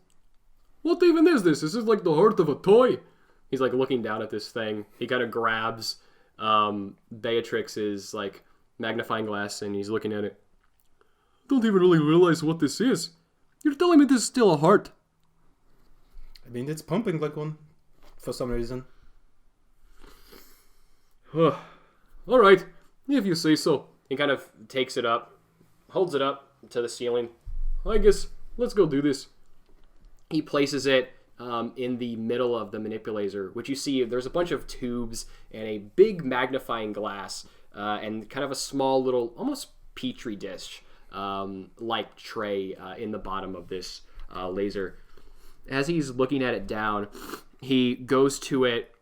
What even is this? Is this like the heart of a toy? He's looking down at this thing. He kind of grabs Beatrix's magnifying glass, and he's looking at it. Don't even really realize what this is. You're telling me this is still a heart? I mean, it's pumping like one, for some reason. Alright, if you say so. He kind of takes it up, holds it up to the ceiling. I guess, let's go do this. He places it in the middle of the manipulator, which you see there's a bunch of tubes and a big magnifying glass and kind of a small little, almost petri dish like tray in the bottom of this laser. As he's looking at it down, he goes to it,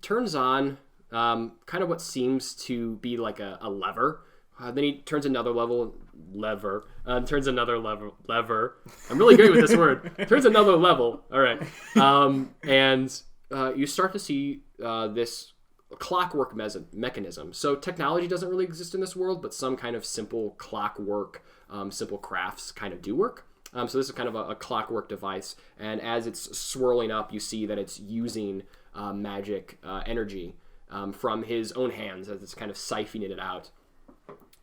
turns on kind of what seems to be like a lever. Then he turns another lever. Turns another lever. I'm really good with this word. Turns another level. All right. And you start to see this clockwork mechanism. So technology doesn't really exist in this world, but some kind of simple clockwork, simple crafts kind of do work. So this is kind of a clockwork device. And as it's swirling up, you see that it's using magic energy from his own hands as it's kind of siphoning it out.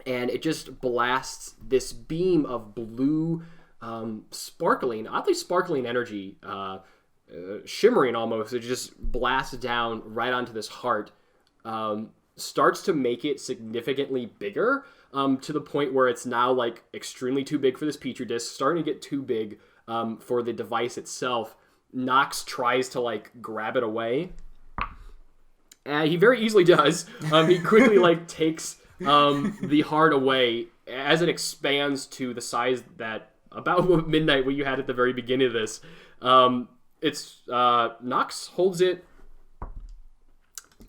And it just blasts this beam of blue, oddly sparkling energy, shimmering almost. It just blasts down right onto this heart, starts to make it significantly bigger, to the point where it's now extremely too big for this petri dish, starting to get too big for the device itself. Nox tries to grab it away, and he very easily does. He quickly takes the heart away as it expands to the size that about midnight what you had at the very beginning of this. Nox holds it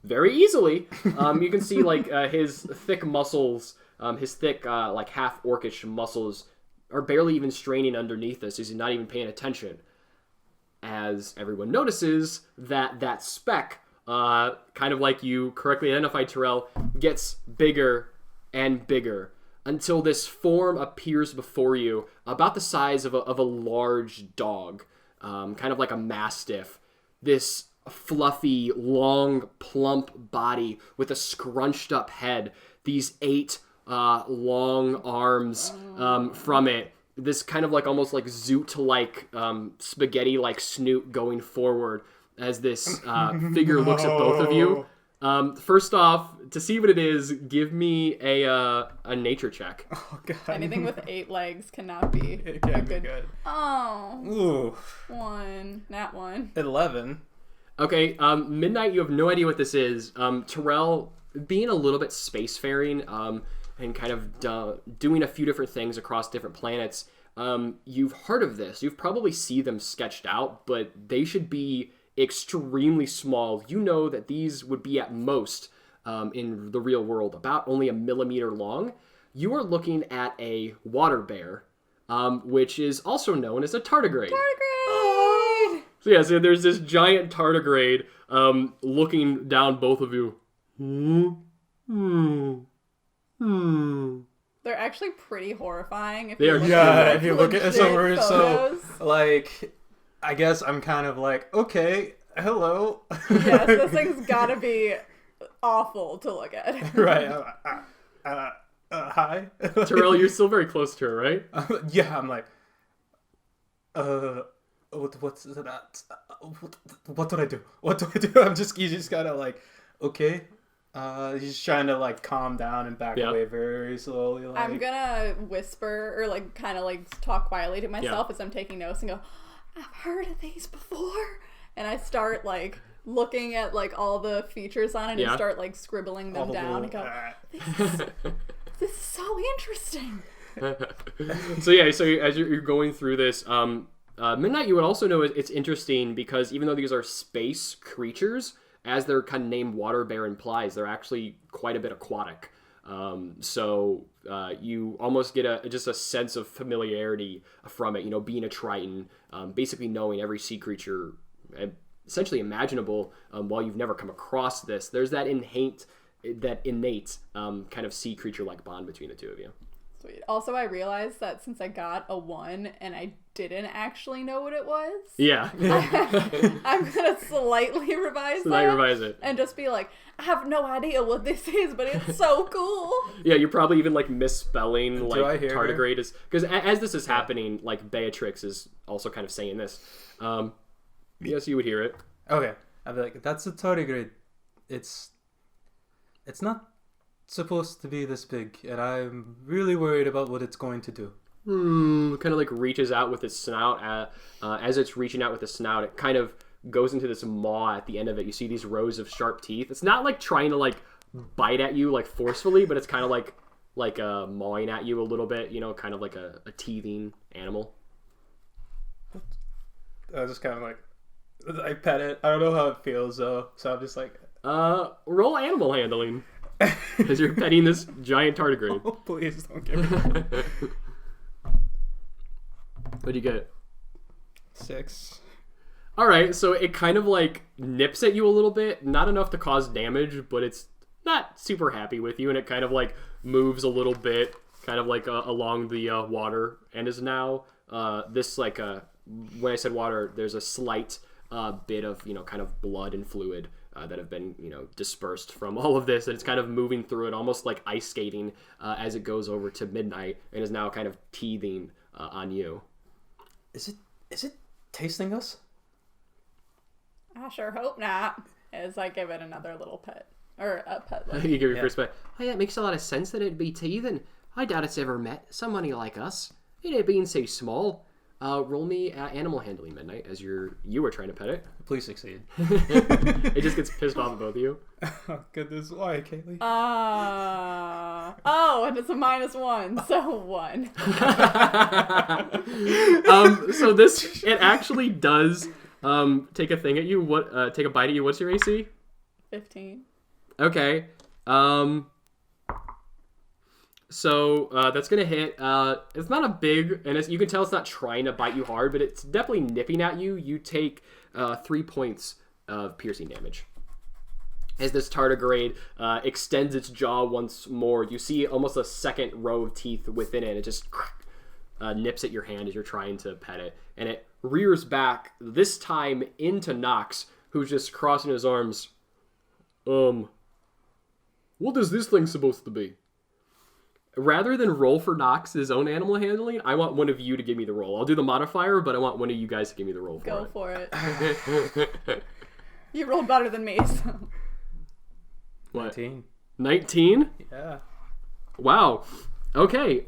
very easily. You can see like his thick muscles, his thick like half-orcish muscles are barely even straining underneath this as he's not even paying attention. As everyone notices that speck, kind of like you correctly identified, Terrell, gets bigger and bigger until this form appears before you, about the size of a large dog, kind of like a mastiff. This fluffy, long, plump body with a scrunched up head. These 8 long arms from it. This kind of like almost like zoot-like spaghetti-like snoot going forward as this figure looks at both of you. First off, to see what it is, give me a nature check. Oh god. Anything with 8 legs cannot be It can't be good. Oh. Ooh. 1. Nat 1. 11. Okay, Midnight, you have no idea what this is. Terrell, being a little bit spacefaring, and kind of doing a few different things across different planets, you've heard of this. You've probably seen them sketched out, but they should be extremely small. You know that these would be at most, in the real world, about only 1 millimeter long. You are looking at a water bear, which is also known as a tardigrade. Tardigrade! So yeah, so there's this giant tardigrade looking down both of you. They're actually pretty horrifying. If They you are- look Yeah, at, if you look at it, so we're legit so photos. like, I guess I'm kind of like, okay, hello. Yes, this thing's gotta be awful to look at. Right. Hi. Terrell, you're still very close to her, right? Yeah, I'm like, what's that? What do I do? What do I do? He's just kind of like, okay. He's trying to like calm down and back away very slowly. Like, I'm gonna whisper or like kind of like talk quietly to myself as I'm taking notes and go, I've heard of these before. And I start like looking at like all the features on it and start like scribbling them down and go, this is so interesting. So yeah, so as you're going through this, Midnight, you would also know it's interesting because even though these are space creatures, as their kind of name water bear implies, they're actually quite a bit aquatic. So you almost get just a sense of familiarity from it, you know, being a Triton, basically knowing every sea creature essentially imaginable. While you've never come across this, there's that innate kind of sea creature-like bond between the two of you. Sweet. Also, I realized that since I got a 1 and I didn't actually know what it was, Yeah. I'm gonna slightly revise it and just be like, I have no idea what this is, but it's so cool. Yeah, you're probably even like misspelling like tardigrade is because as this is happening, like Beatrix is also kind of saying this. Yes, you would hear it. Okay, I'd be like, that's a tardigrade. It's not supposed to be this big, and I'm really worried about what it's going to do. Kind of like reaches out with its snout. As it's reaching out with its snout, it kind of goes into this maw at the end of it. You see these rows of sharp teeth. It's not like trying to like bite at you like forcefully, but it's kind of like mawing at you a little bit, you know, kind of like a teething animal. I was just kind of like, I pet it. I don't know how it feels though, so I'm just like, roll animal handling as you're petting this giant tardigrade. oh, please don't give me What'd you get? 6. All right, so it kind of like nips at you a little bit, not enough to cause damage, but it's not super happy with you, and it kind of like moves a little bit, kind of like along the water, and is now this like when I said water, there's a slight bit of, you know, kind of blood and fluid that have been, you know, dispersed from all of this, and it's kind of moving through it, almost like ice skating as it goes over to Midnight, and is now kind of teething on you. Is it tasting us? I sure hope not. As I give it another little pet. Or a pet. Like. You give your first pet. Oh yeah, it makes a lot of sense that it'd be teething. I doubt it's ever met somebody like us. It ain't being so small. Roll me animal handling, Midnight, as you were trying to pet it. Please succeed. It just gets pissed off at both of you. Oh, goodness, why, Kaylee? And it's a -1, so 1. So this, it actually does take a thing at you. Take a bite at you. What's your AC? 15. Okay. So that's gonna hit. It's not a big, and you can tell it's not trying to bite you hard, but it's definitely nipping at you. You take 3 points of piercing damage. As this tardigrade extends its jaw once more, you see almost a second row of teeth within it. It just nips at your hand as you're trying to pet it, and it rears back, this time into Nox, who's just crossing his arms. What is this thing supposed to be? Rather than roll for Nox's own animal handling, I want one of you to give me the roll. I'll do the modifier, but I want one of you guys to give me the roll for Go it. for it. You rolled better than me, so. What? 19. 19? Yeah. Wow. Okay.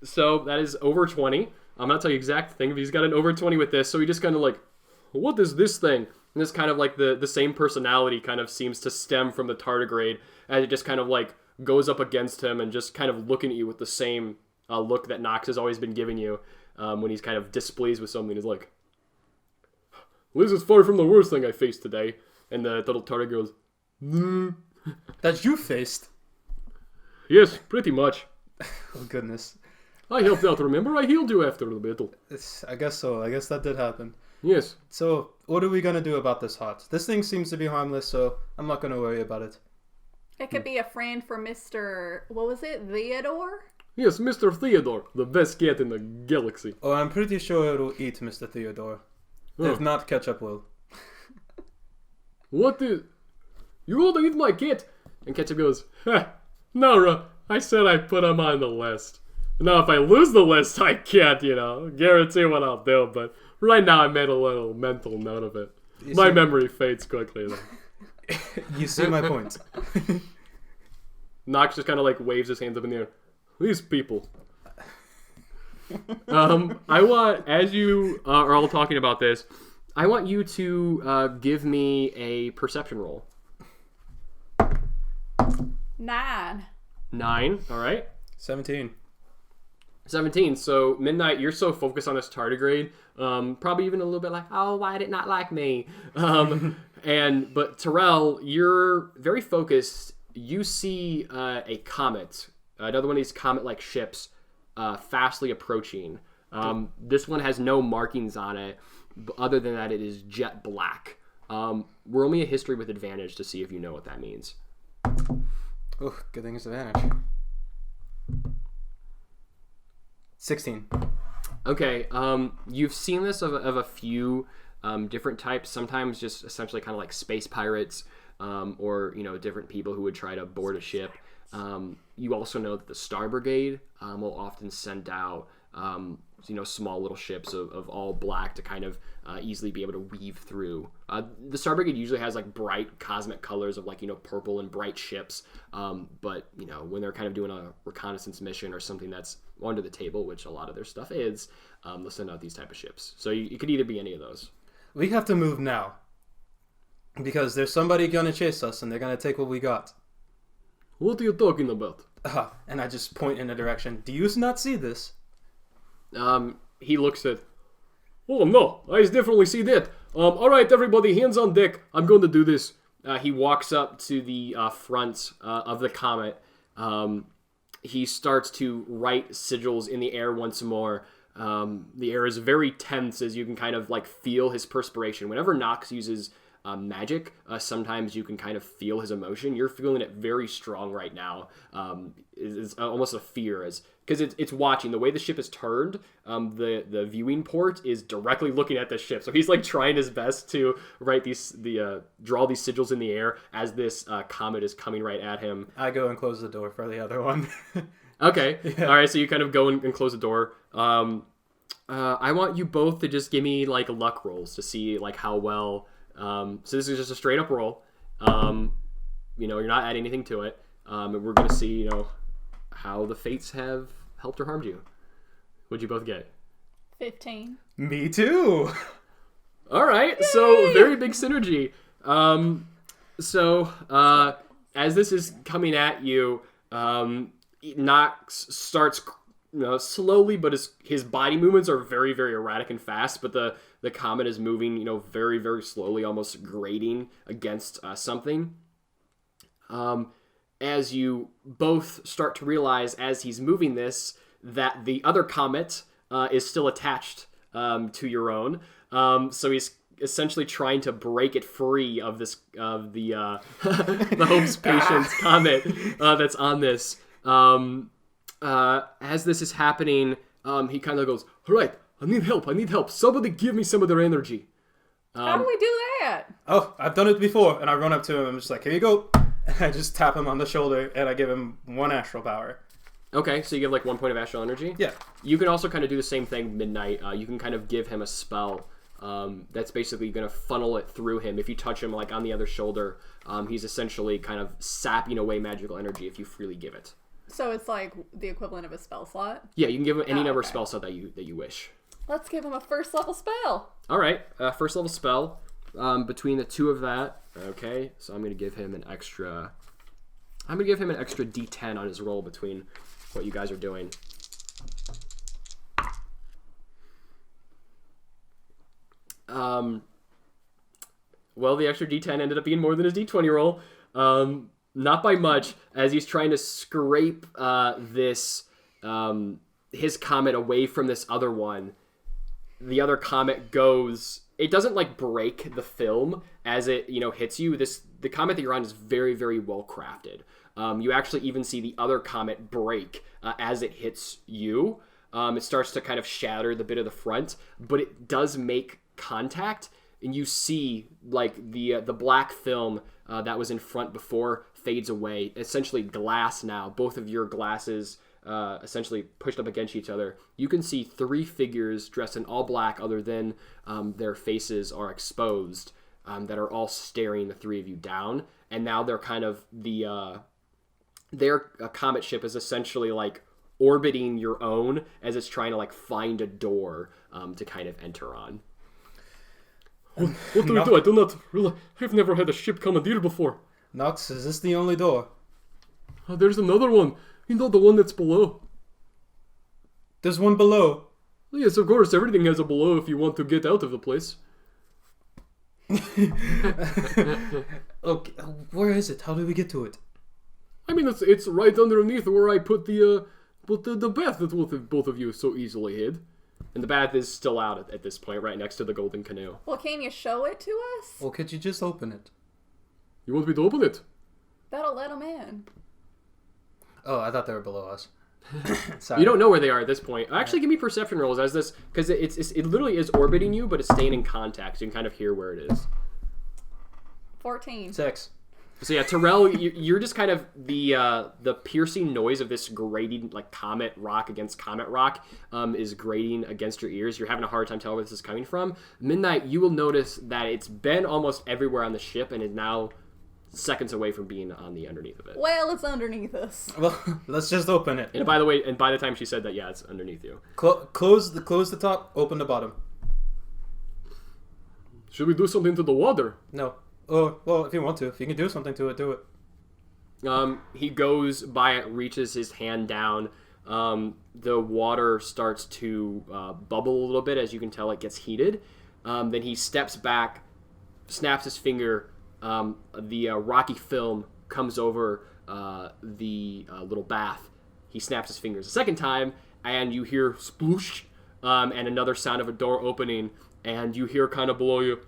So that is over 20. I'm not telling you the exact thing, but he's got an over 20 with this. So he just kind of like, what is this thing? And this kind of like the same personality kind of seems to stem from the tardigrade as it just kind of like goes up against him and just kind of looking at you with the same look that Nox has always been giving you when he's kind of displeased with something. He's like, this is far from the worst thing I faced today. And the little tardigrade goes, That you faced? Yes, pretty much. Oh, goodness. I helped out, remember? I healed you after the battle. I guess so. I guess that did happen. Yes. So, what are we going to do about this hot? This thing seems to be harmless, so I'm not going to worry about it. It could be a friend for Mr. What was it? Theodore? Yes, Mr. Theodore, the best cat in the galaxy. Oh, I'm pretty sure it'll eat Mr. Theodore. If not, Ketchup will. What the... You want to eat my cat? and Ketchup goes, Nora, I said I put him on the list. Now, if I lose the list, I can't, guarantee what I'll do, but right now I made a little mental note of it. My memory fades quickly, though. You see my point. Nox just kind of like waves his hands up in the air. These people. I want, as you are all talking about this, I want you to give me a perception roll. 9. 9, all right. 17. 17. So Midnight, you're so focused on this tardigrade, probably even a little bit like, oh, why did it not like me? But Terrell, you're very focused. You see a comet, another one of these comet-like ships, fastly approaching. This one has no markings on it, but other than that, it is jet black. Roll me a history with advantage to see if you know what that means. Oh, good thing it's advantage. 16. Okay, you've seen this of a few different types, sometimes just essentially kind of like space pirates, or, different people who would try to board a ship. You also know that the Star Brigade will often send out, small little ships of all black to kind of easily be able to weave through. The Star Brigade usually has like bright cosmic colors of like, purple and bright ships. But, when they're kind of doing a reconnaissance mission or something that's under the table, which a lot of their stuff is, they'll send out these type of ships. So it could either be any of those. We have to move now. Because there's somebody gonna chase us and they're gonna take what we got. What are you talking about? And I just point in a direction. Do you not see this? He looks at... Oh, no, I definitely see that. All right, everybody, hands on deck. I'm going to do this. He walks up to the front of the comet. He starts to write sigils in the air once more. The air is very tense as you can kind of like feel his perspiration. Whenever Nox uses magic, sometimes you can kind of feel his emotion. You're feeling it very strong right now. It's almost a fear, because it's watching the way the ship is turned. The viewing port is directly looking at the ship, so he's like trying his best to write draw these sigils in the air as this comet is coming right at him. I go and close the door for the other one. Okay, yeah. All right. So you kind of go and close the door. I want you both to just give me like luck rolls to see like how well. So this is just a straight up roll. You're not adding anything to it. And we're gonna see, how the fates have helped or harmed you. What'd you both get? 15. Me too. All right. Yay! So very big synergy. As this is coming at you, Nox starts, slowly, but his body movements are very, very erratic and fast. But the comet is moving, very, very slowly, almost grating against something. as you both start to realize as he's moving this that the other comet is still attached to your own. So he's essentially trying to break it free of the the Hope's Patience comet that's on this. As this is happening, he kind of goes, "All right, I need help. Somebody give me some of their energy." How do we do that? Oh, I've done it before. And I run up to him. I'm just like, here you go. And I just tap him on the shoulder and I give him 1 astral power. Okay, so you give like 1 point of astral energy? Yeah. You can also kind of do the same thing, Midnight. You can kind of give him a spell that's basically going to funnel it through him. If you touch him like on the other shoulder, he's essentially kind of sapping away magical energy if you freely give it. So it's like the equivalent of a spell slot? Yeah, you can give him any number of spell slot that you wish. Let's give him a first level spell. All right, first level spell. Between the two of that, okay. So I'm going to give him an extra D10 on his roll between what you guys are doing. Well, the extra D10 ended up being more than his D20 roll. Not by much, as he's trying to scrape his comet away from this other one. The other comet goes... It doesn't, like, break the film as it, hits you. The comet that you're on is very, very well crafted. You actually even see the other comet break as it hits you. It starts to kind of shatter the bit of the front, but it does make contact, and you see, like, the black film that was in front before fades away. Essentially glass now. Both of your glasses... essentially pushed up against each other. You can see 3 figures dressed in all black other than their faces are exposed that are all staring the 3 of you down. And now they're kind of their comet ship is essentially like orbiting your own as it's trying to like find a door to kind of enter on. What do we do? I do not really... I've never had a ship commandeer before. Nox, is this the only door? There's another one. The one that's below. There's one below. Yes, of course. Everything has a below if you want to get out of the place. Okay, where is it? How do we get to it? I mean, it's right underneath where I put the bath that both of you so easily hid. And the bath is still out at this point, right next to the golden canoe. Well, can you show it to us? Well, could you just open it? You want me to open it? That'll let him in. Oh, I thought they were below us. You don't know where they are at this point. Actually, give me perception rolls as this, because it literally is orbiting you, but it's staying in contact, so you can kind of hear where it is. 14. 6. So yeah, Terrell, you're just kind of the piercing noise of this grating, like comet rock against comet rock, is grating against your ears. You're having a hard time telling where this is coming from. Midnight, you will notice that it's been almost everywhere on the ship and is now seconds away from being on the underneath of it. Well, it's underneath us. Well, let's just open it. And by the time she said that, yeah, it's underneath you. Close the top, open the bottom. Should we do something to the water? No. Oh, well, if you want to. If you can do something to it, do it. He goes by it, reaches his hand down. The water starts to bubble a little bit. As you can tell, it gets heated. Then he steps back, snaps his finger. The rocky film comes over the little bath. He snaps his fingers a second time, and you hear sploosh, and another sound of a door opening, and you hear kind of below you,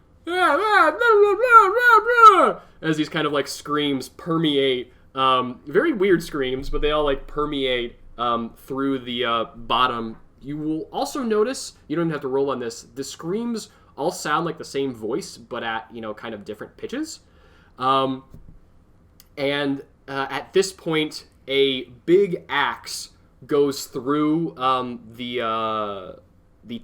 as these kind of like screams permeate, very weird screams, but they all like permeate through the bottom. You will also notice, you don't even have to roll on this, the screams all sound like the same voice, but at, kind of different pitches. And at this point, a big axe goes through the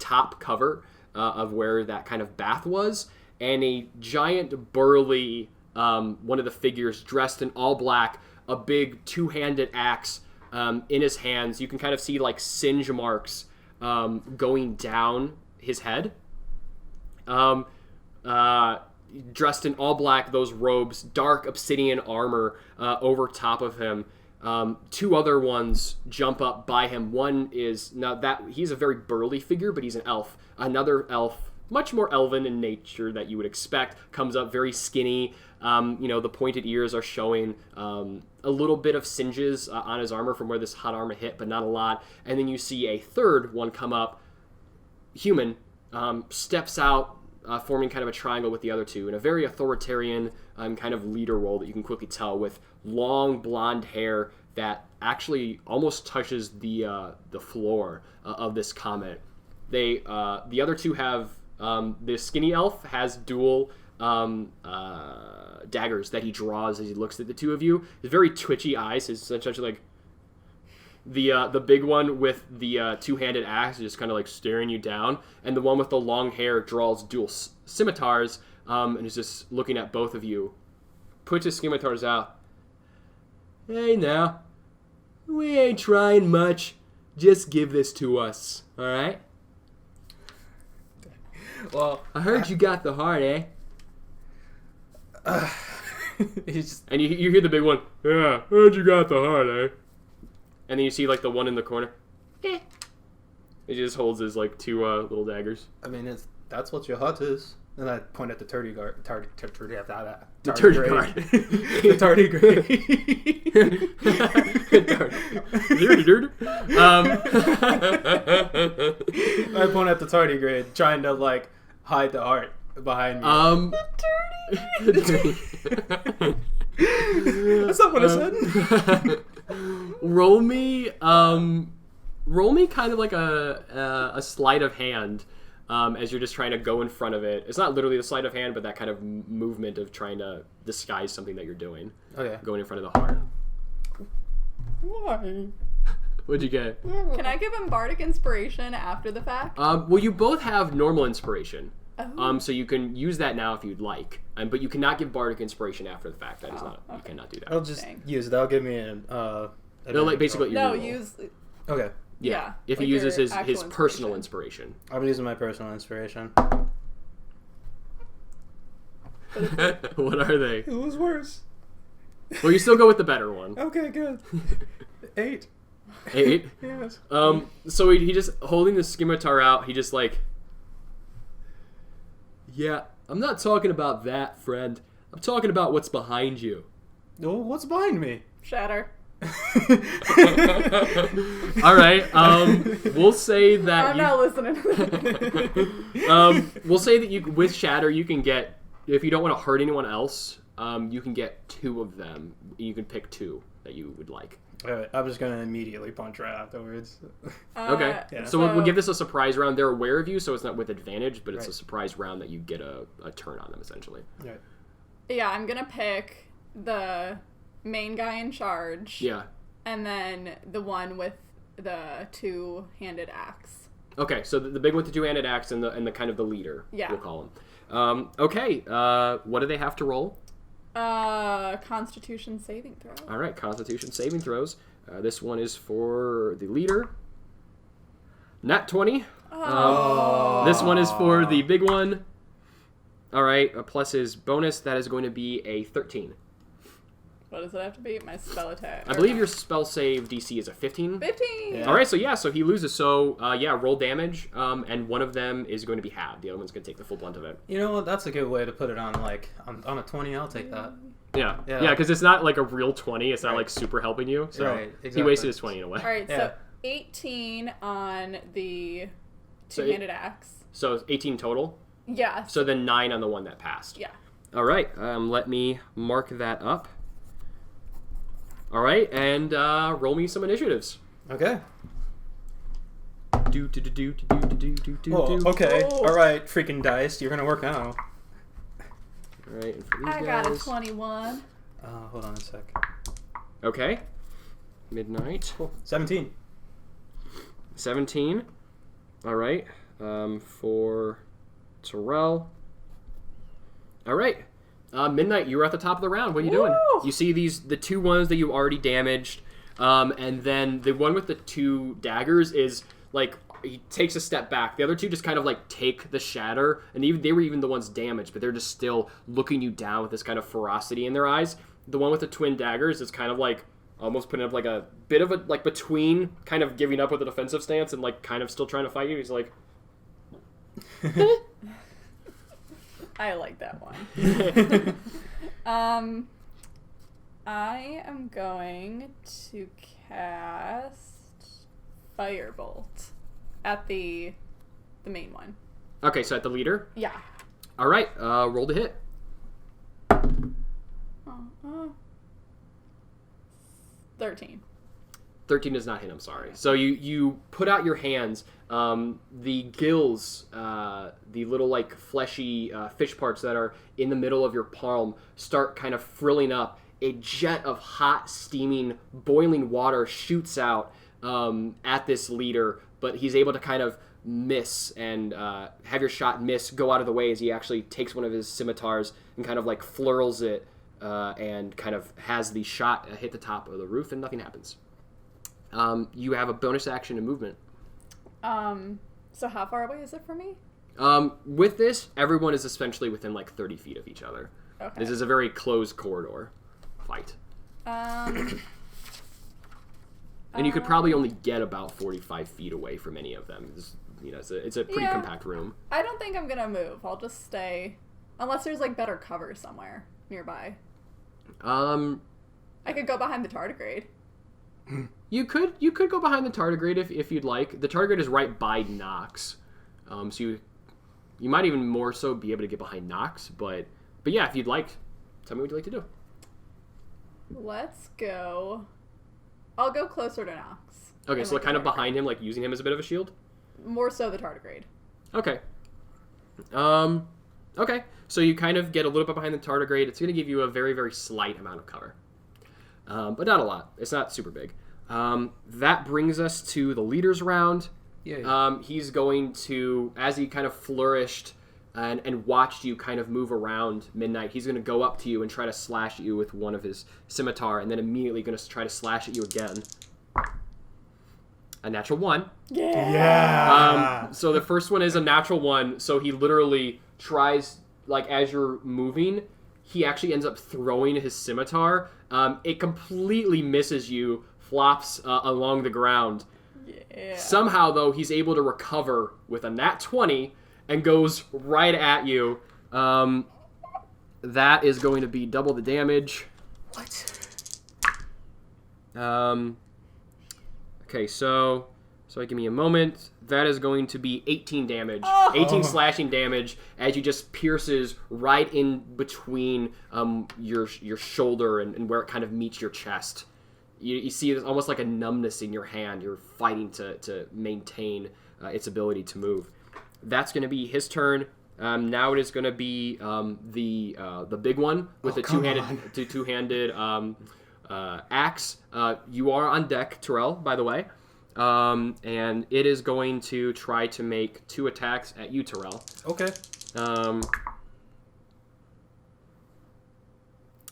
top cover of where that kind of bath was, and a giant burly one of the figures dressed in all black, a big two-handed axe in his hands. You can kind of see like singe marks going down his head. Dressed in all black, those robes, dark obsidian armor over top of him. 2 other ones jump up by him. One is, now that he's a very burly figure, but he's an elf. Another elf much more elven in nature that you would expect. Comes up very skinny. The pointed ears are showing a little bit of singes on his armor from where this hot armor hit, but not a lot. And then you see a third one come up, human, steps out, forming kind of a triangle with the other two in a very authoritarian kind of leader role that you can quickly tell, with long blonde hair that actually almost touches the floor of this comet. The other two have the skinny elf has dual daggers that he draws as he looks at the two of you. His very twitchy eyes, his essentially like the big one with the two-handed axe is just kind of like staring you down, and the one with the long hair draws dual scimitars and is just looking at both of you. Puts his scimitars out. Hey now, we ain't trying much. Just give this to us, all right? Well, I heard you got the heart, eh? And you hear the big one. Yeah, heard you got the heart, eh? And then you see like the one in the corner. Eh. He just holds his like two little daggers. I mean, that's what your heart is. And I point at the tardigrade. The tardigrade. The tardigrade. I point at the tardigrade, trying to like hide the heart behind me. That's not what I said. Roll me kind of like a sleight of hand. As you're just trying to go in front of it. It's not literally the sleight of hand, but that kind of movement of trying to disguise something that you're doing. Okay. Going in front of the heart. Why? What'd you get? Can I give him bardic inspiration after the fact? Well, you both have normal inspiration. Oh. So you can use that now if you'd like. But you cannot give bardic inspiration after the fact. That is not. Okay. You cannot do that. I'll just use it. That'll give me an. It'll like basically No, your reroll. use. Okay. Yeah. If like he uses your his actual personal inspiration. I'm using my personal inspiration. What are they? It was worse. Well, you still go with the better one. Okay, good. 8. 8? Yes. So he just holding the scimitar out, he just like, yeah, I'm not talking about that, friend. I'm talking about what's behind you. Oh, what's behind me? Shatter. All right. We'll say that I'm not listening to that. we'll say that you with Shatter you can get, if you don't want to hurt anyone else, you can get 2 of them. You can pick 2 that you would like. Alright, I'm just gonna immediately punch right afterwards. Okay. Yeah. So we'll give this a surprise round. They're aware of you, so it's not with advantage, but it's Right. a surprise round that you get a turn on them essentially. Right. Yeah, I'm gonna pick the main guy in charge. Yeah. And then the one with the two-handed axe. Okay, so the big one with the two-handed axe and the kind of the leader. Yeah. We'll call him. Okay. What do they have to roll? Constitution saving throw. All right, Constitution saving throws. This one is for the leader. Nat 20. This one is for the big one. All right, plus his bonus, that is going to be a 13. What does it have to be? My spell attack. I believe your spell save DC is a 15. 15! Yeah. All right, so he loses. So, roll damage, and one of them is going to be halved. The other one's going to take the full blunt of it. You know what? That's a good way to put it on, like, on a 20, I'll take that. Yeah, Yeah. because it's not like a real 20. It's not like super helping you. So Right, he exactly. wasted his 20 in a way. Alright, Yeah. so 18 on the two-handed axe. So it's 18 total. Yeah. So then 9 on the one that passed. Yeah. All right, let me mark that up. All right, and roll me some initiatives. Okay. Do. Oh, okay. Oh. Alright, freaking dice. You're gonna work now. All right, and for these I got a guys. 21. Hold on a sec. Okay. Midnight. Cool. 17. 17. All right. For Terrell. All right. Midnight, you were at the top of the round. What are you doing? Woo! You see the 2 ones that you already damaged, and then the one with the 2 daggers is like he takes a step back. The other 2 just kind of like take the shatter, and they were even the ones damaged, but they're just still looking you down with this kind of ferocity in their eyes. The one with the twin daggers is kind of like almost putting up like a bit of a like between kind of giving up with a defensive stance and like kind of still trying to fight you. He's like, I like that one. I am going to cast Firebolt at the main one. Okay, so at the leader? Yeah. All right, roll to hit. 13. 13 does not hit, I'm sorry. So you put out your hands. The gills, the little like fleshy fish parts that are in the middle of your palm start kind of frilling up. A jet of hot, steaming, boiling water shoots out at this leader, but he's able to kind of miss and have your shot miss, go out of the way as he actually takes one of his scimitars and kind of like flurls it and kind of has the shot hit the top of the roof and nothing happens. You have a bonus action and movement. So how far away is it from me? With this, everyone is essentially within like 30 feet of each other. Okay. This is a very closed corridor fight. Um, and you could probably only get about 45 feet away from any of them. It's a pretty compact room. I don't think I'm gonna move. I'll just stay, unless there's like better cover somewhere nearby. I could go behind the tardigrade. You could go behind the tardigrade if you'd like. The tardigrade is right by Nox, so you might even more so be able to get behind Nox. But yeah, if you'd like, tell me what you'd like to do. Let's go. I'll go closer to Nox. Okay, so like kind of behind him, like using him as a bit of a shield? More so the tardigrade. Okay. Okay, so you kind of get a little bit behind the tardigrade. It's going to give you a very, very slight amount of cover. But not a lot. It's not super big. That brings us to the leader's round. Yeah. He's going to, as he kind of flourished and watched you kind of move around Midnight, he's going to go up to you and try to slash at you with one of his scimitar, and then immediately going to try to slash at you again. A natural 1. Yeah. So the first one is a natural 1, so he literally tries, like, as you're moving, he actually ends up throwing his scimitar. It completely misses you, flops along the ground. Yeah. Somehow, though, he's able to recover with a nat 20 and goes right at you. That is going to be double the damage. What? Okay, so give me a moment. That is going to be 18 damage. Oh. 18 slashing damage as you just pierces right in between your shoulder and where it kind of meets your chest. You see it's almost like a numbness in your hand. You're fighting to maintain its ability to move. That's going to be his turn. Now it is going to be the big one with the two-handed axe. You are on deck, Terrell, by the way. And it is going to try to make 2 attacks at you, Terrell. Okay.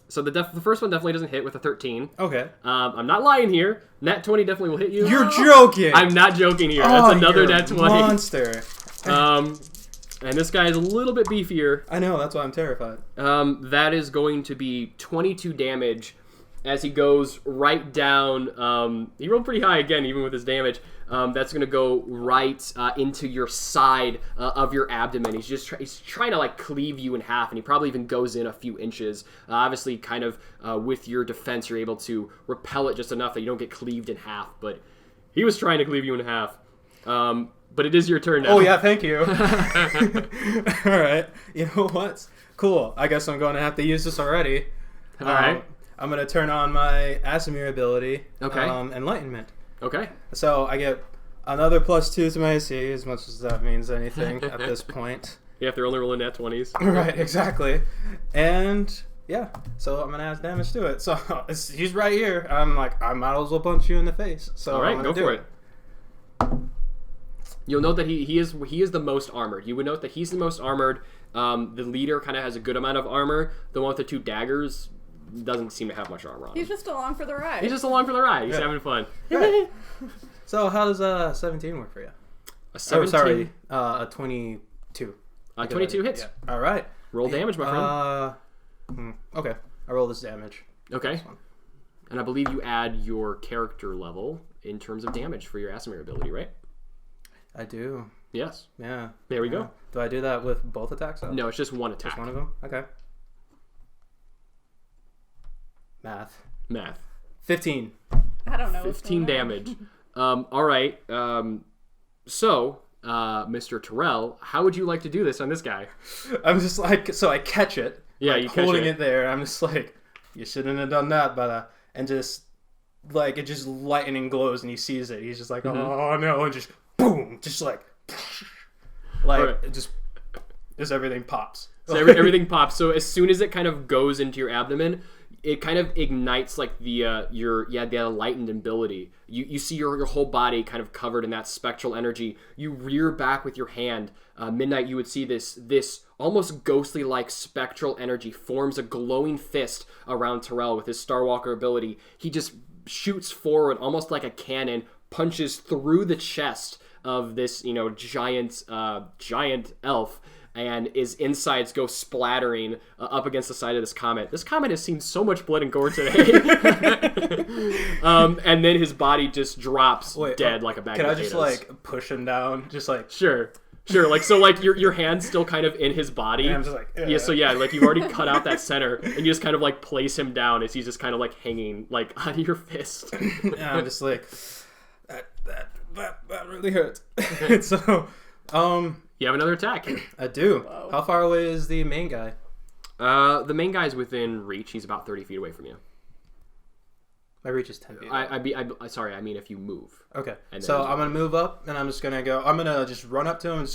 So the first one definitely doesn't hit with a 13. Okay. I'm not lying here. Nat 20 definitely will hit you. You're joking. I'm not joking here. That's another you're nat 20. Monster. And this guy is a little bit beefier. I know, that's why I'm terrified. That is going to be 22 damage as he goes right down. He rolled pretty high again, even with his damage. That's going to go right into your side of your abdomen. He's trying to like cleave you in half, and he probably even goes in a few inches. Obviously, kind of with your defense, you're able to repel it just enough that you don't get cleaved in half. But he was trying to cleave you in half. But it is your turn now. Oh yeah, thank you. All right. You know what? Cool. I guess I'm going to have to use this already. All right. I'm going to turn on my Aasimar ability. Okay. Enlightenment. Okay. So I get another +2 to my AC, as much as that means anything at this point. Yeah, if they're only rolling nat 20s. Right, exactly. And yeah, so I'm going to add damage to it. So he's right here. I'm like, I might as well punch you in the face. So all right, go for it. You'll note that he is the most armored. You would note that he's the most armored. The leader kind of has a good amount of armor. The one with the 2 daggers doesn't seem to have much armor on him. He's just along for the ride. He's having fun. Right. So how does 17 work for you? A 17? A 22. 22 hits. Yeah. All right. Roll damage, my friend. Okay. I roll this damage. Okay. And I believe you add your character level in terms of damage for your Aasimar ability, right? I do. Yes. Yeah. There we go. Do I do that with both attacks? Though? No, it's just one attack. Just one of them? Okay. Math. 15. I don't know. 15 damage. All right. So, Mr. Terrell, how would you like to do this on this guy? I'm just like, so I catch it. Yeah, like, you catch holding it. it there. I'm just like, you shouldn't have done that, but and just like it just lightning glows and he sees it. He's just like, oh no, and just boom, just like Right. it just everything pops. So everything pops. So as soon as it kind of goes into your abdomen, it kind of ignites like the enlightened ability. You see your whole body kind of covered in that spectral energy. You rear back with your hand. Midnight, you would see this almost ghostly like spectral energy forms a glowing fist around Terrell with his Starwalker ability. He just shoots forward almost like a cannon, punches through the chest of this giant elf, and his insides go splattering up against the side of this comet. This comet has seen so much blood and gore today. And then his body just drops dead like a bag of potatoes. Can I just like push him down? Just like Sure. Like so, like your hand's still kind of in his body. And I'm just like Yeah. So yeah, like you've already cut out that center, and you just kind of like place him down as he's just kind of like hanging like on your fist. And I'm just like that really hurt. So You have another attack. I do. Whoa. How far away is the main guy? The main guy's within reach. He's about 30 feet away from you. My reach is 10 feet. Sorry, I mean if you move. Okay. And So then- I'm gonna move up, and I'm just gonna go. I'm gonna just run up to him and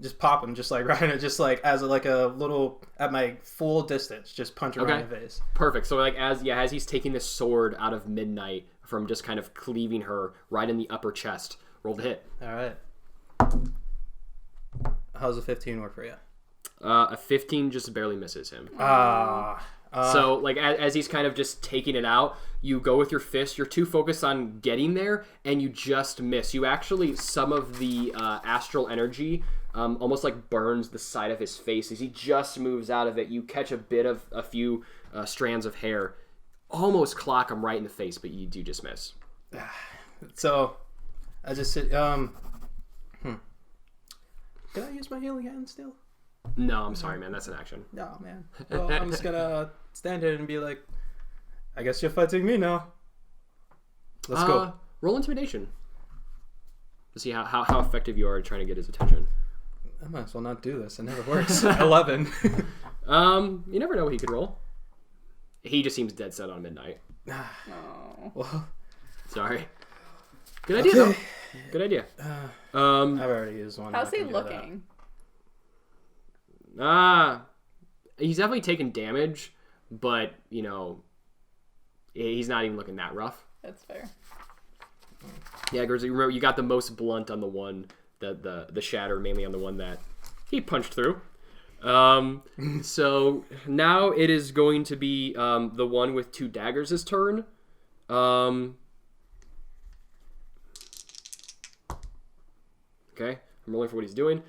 just pop him, just like right, just like as like a little at my full distance, just punch him right in the face. Perfect. So like as he's taking this sword out of Midnight from just kind of cleaving her right in the upper chest. Roll the hit. All right. How's a 15 work for you? A 15 just barely misses him. So like as he's kind of just taking it out, you go with your fist. You're too focused on getting there, and you just miss. You actually, some of the astral energy almost like burns the side of his face as he just moves out of it. You catch a bit of a few strands of hair, almost clock him right in the face, but you do just miss. So I just sit. Can I use my healing hand still? No, I'm sorry, man. That's an action. No, man. Well, I'm just gonna stand here and be like, I guess you're fighting me now. Let's go. Roll intimidation to see how effective you are at trying to get his attention. I might as well not do this. It never works. 11. You never know what he could roll. He just seems dead set on Midnight. Oh. Well, Sorry. Good idea, though. Good idea. I've already used one. How's I he can do that. looking? He's definitely taken damage, but he's not even looking that rough. That's fair. Yeah, Grizzly, remember you got the most blunt on the one, the shatter mainly on the one that he punched through. So now it is going to be the one with 2 daggers' turn. Okay, I'm rolling for what he's doing.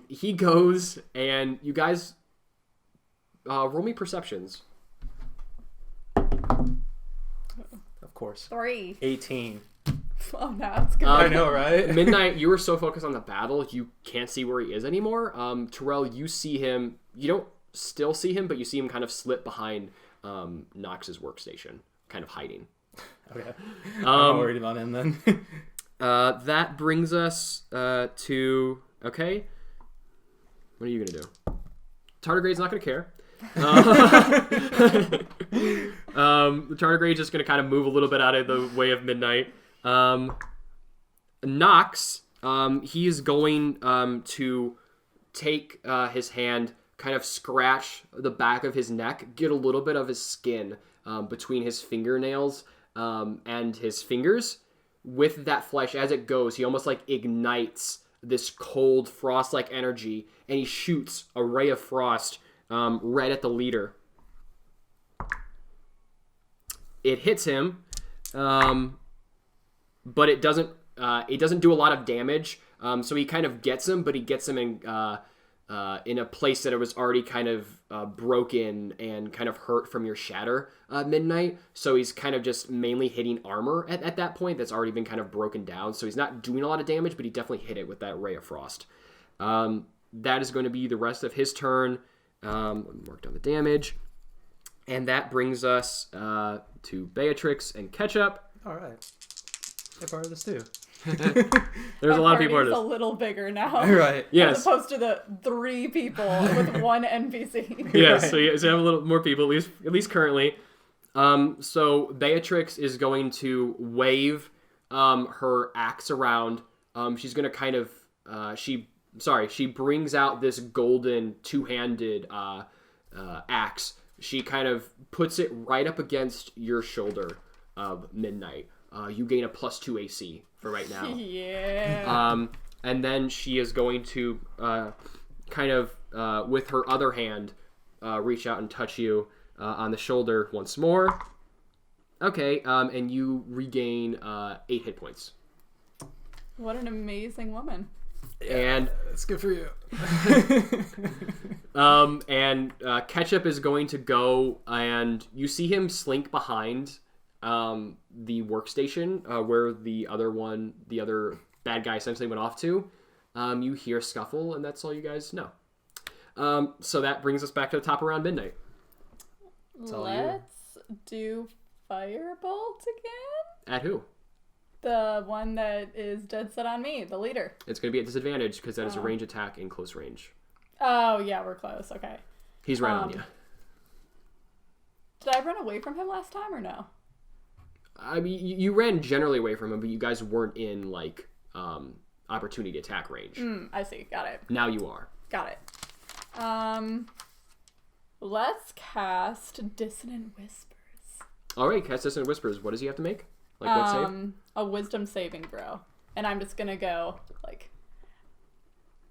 He goes, and you guys roll me perceptions. Of course. 3. 18. Oh, no, it's good. I know, right? Midnight, you were so focused on the battle, you can't see where he is anymore. Terrell, you see him. You don't still see him, but you see him kind of slip behind Nox's workstation, kind of hiding. Okay. I'm not worried about him then. That brings us to... Okay. What are you going to do? Tardigrade's not going to care. The Tardigrade's just going to kind of move a little bit out of the way of Midnight. Nox, he is going to take his hand, kind of scratch the back of his neck, get a little bit of his skin between his fingernails and his fingers. With that flesh, as it goes, he almost like ignites this cold frost-like energy, and he shoots a ray of frost right at the leader. It hits him, but it doesn't do a lot of damage. So he kind of gets him, but he gets him in in a place that it was already kind of broken and kind of hurt from your shatter midnight. So he's kind of just mainly hitting armor at that point that's already been kind of broken down. So he's not doing a lot of damage, but he definitely hit it with that Ray of Frost. That is going to be the rest of his turn. Mark down the damage. And that brings us to Beatrix and Ketchup. All right. They're part of this too. There's a lot of people are a little bigger now. Right. Yes. As opposed to the 3 people with 1 NPC. Yes, Right. so you have a little more people, at least currently. So Beatrix is going to wave her axe around. She's going to kind of... she brings out this golden 2-handed axe. She kind of puts it right up against your shoulder of Midnight. You gain a +2 AC for right now. Yeah. And then she is going to kind of, with her other hand, reach out and touch you on the shoulder once more. Okay, and you regain 8 hit points. What an amazing woman. And That's good for you. and Ketchup is going to go, and you see him slink behind the workstation where the other bad guy essentially went off to. You hear a scuffle, and that's all you guys know. So that brings us back to the top around midnight. Let's do Firebolt again? At who? The one that is dead set on me, the leader. It's going to be at disadvantage because that is a range attack in close range. Oh, yeah, we're close. Okay. He's right on you. Did I run away from him last time or no? I mean, you ran generally away from him, but you guys weren't in, like, opportunity attack range. I see. Got it. Now you are. Got it. Let's cast Dissonant Whispers. All right, cast Dissonant Whispers. What does he have to make? Like, what save? A wisdom saving throw. And I'm just gonna go, like...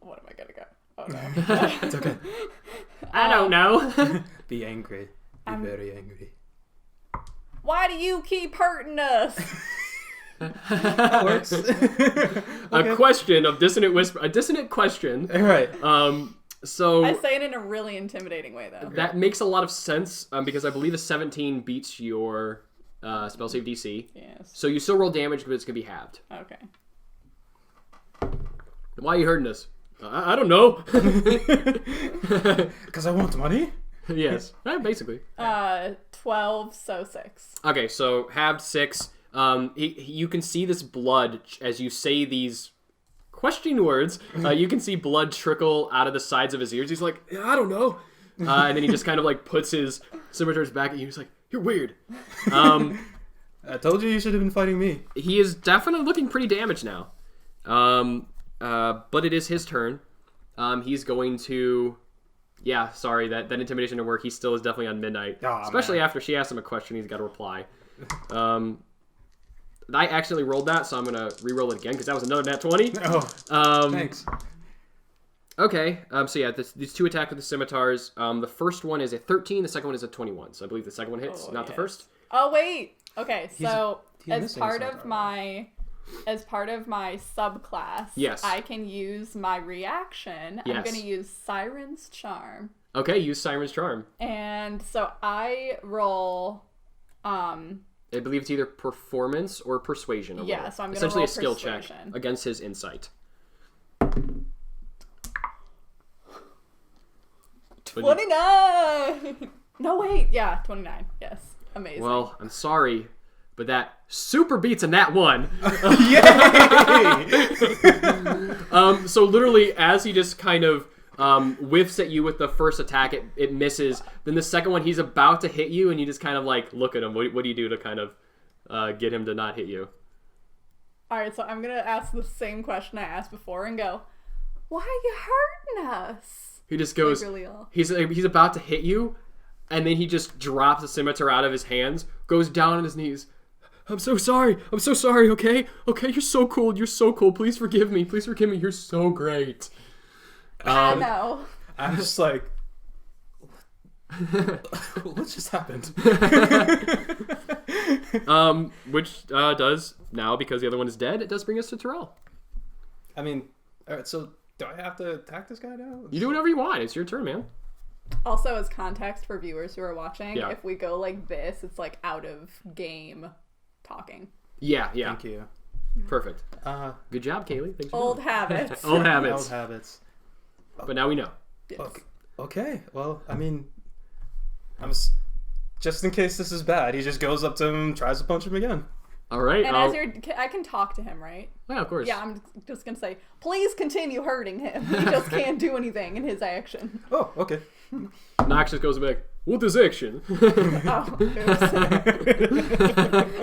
What am I gonna go? Oh, no. It's okay. I don't know. Be angry. Be very angry. Why do you keep hurting us? That works. A question of Dissonant Whisper. A dissonant question. All right. So I say it in a really intimidating way, though. that makes a lot of sense because I believe a 17 beats your spell save DC. Yes. So you still roll damage, but it's going to be halved. Okay. Why are you hurting us? I don't know. Because I want money. Yes, basically. 12, so 6. Okay, so halved 6. You can see this blood as you say these questioning words. You can see blood trickle out of the sides of his ears. He's like, I don't know. And then he just kind of like puts his scimitars back at you. He's like, you're weird. I told you should have been fighting me. He is definitely looking pretty damaged now. But it is his turn. He's going to... Yeah, sorry, that intimidation didn't work. He still is definitely on midnight. Oh, especially man. after she asked him a question, he's got to reply. I actually rolled that, so I'm going to re-roll it again, because that was another nat 20. Oh, thanks. Okay, so yeah, these 2 attack with the scimitars. The first one is a 13, the second one is a 21. So I believe the second one hits, not the first. Oh, wait. Okay, so he's as missing part something. of my subclass, Yes. I can use my reaction. Yes. I'm going to use Siren's Charm. Okay, use Siren's Charm. And so I roll... I believe it's either performance or persuasion. Yeah, so I'm going to essentially roll a skill check persuasion. against his insight. 29! No, wait. Yeah, 29. Yes. Amazing. Well, I'm sorry, but that super beats a nat 1. Yay! So literally, as he just kind of whiffs at you with the first attack, it misses. Then the second one, he's about to hit you, and you just kind of like look at him. What do you do to kind of get him to not hit you? All right, so I'm going to ask the same question I asked before and go, why are you hurting us? He just goes, Like, really all. he's about to hit you, and then he just drops the scimitar out of his hands, goes down on his knees. I'm so sorry, okay? Okay, you're so cool, please forgive me, you're so great. I know. I'm just like, what just happened? Which does, now, because the other one is dead, it does bring us to Terrell. I mean, all right, so Do I have to attack this guy now? You do whatever you want. It's your turn, man. Also, as context for viewers who are watching, Yeah. if we go like this, it's like out of game talking. Yeah. Thank you. Perfect. Good job, Kaylee. Thanks for Old doing habits. it. Old Old habits. habits. But now we know. Yes. Okay. Well, I mean, just in case this is bad, he just goes up to him, tries to punch him again. All right. And as I can talk to him, right? Yeah, of course. Yeah, I'm just gonna say, please continue hurting him. He just can't do anything in his action. Oh, okay. Nox just goes back. What is action? Oh, oops.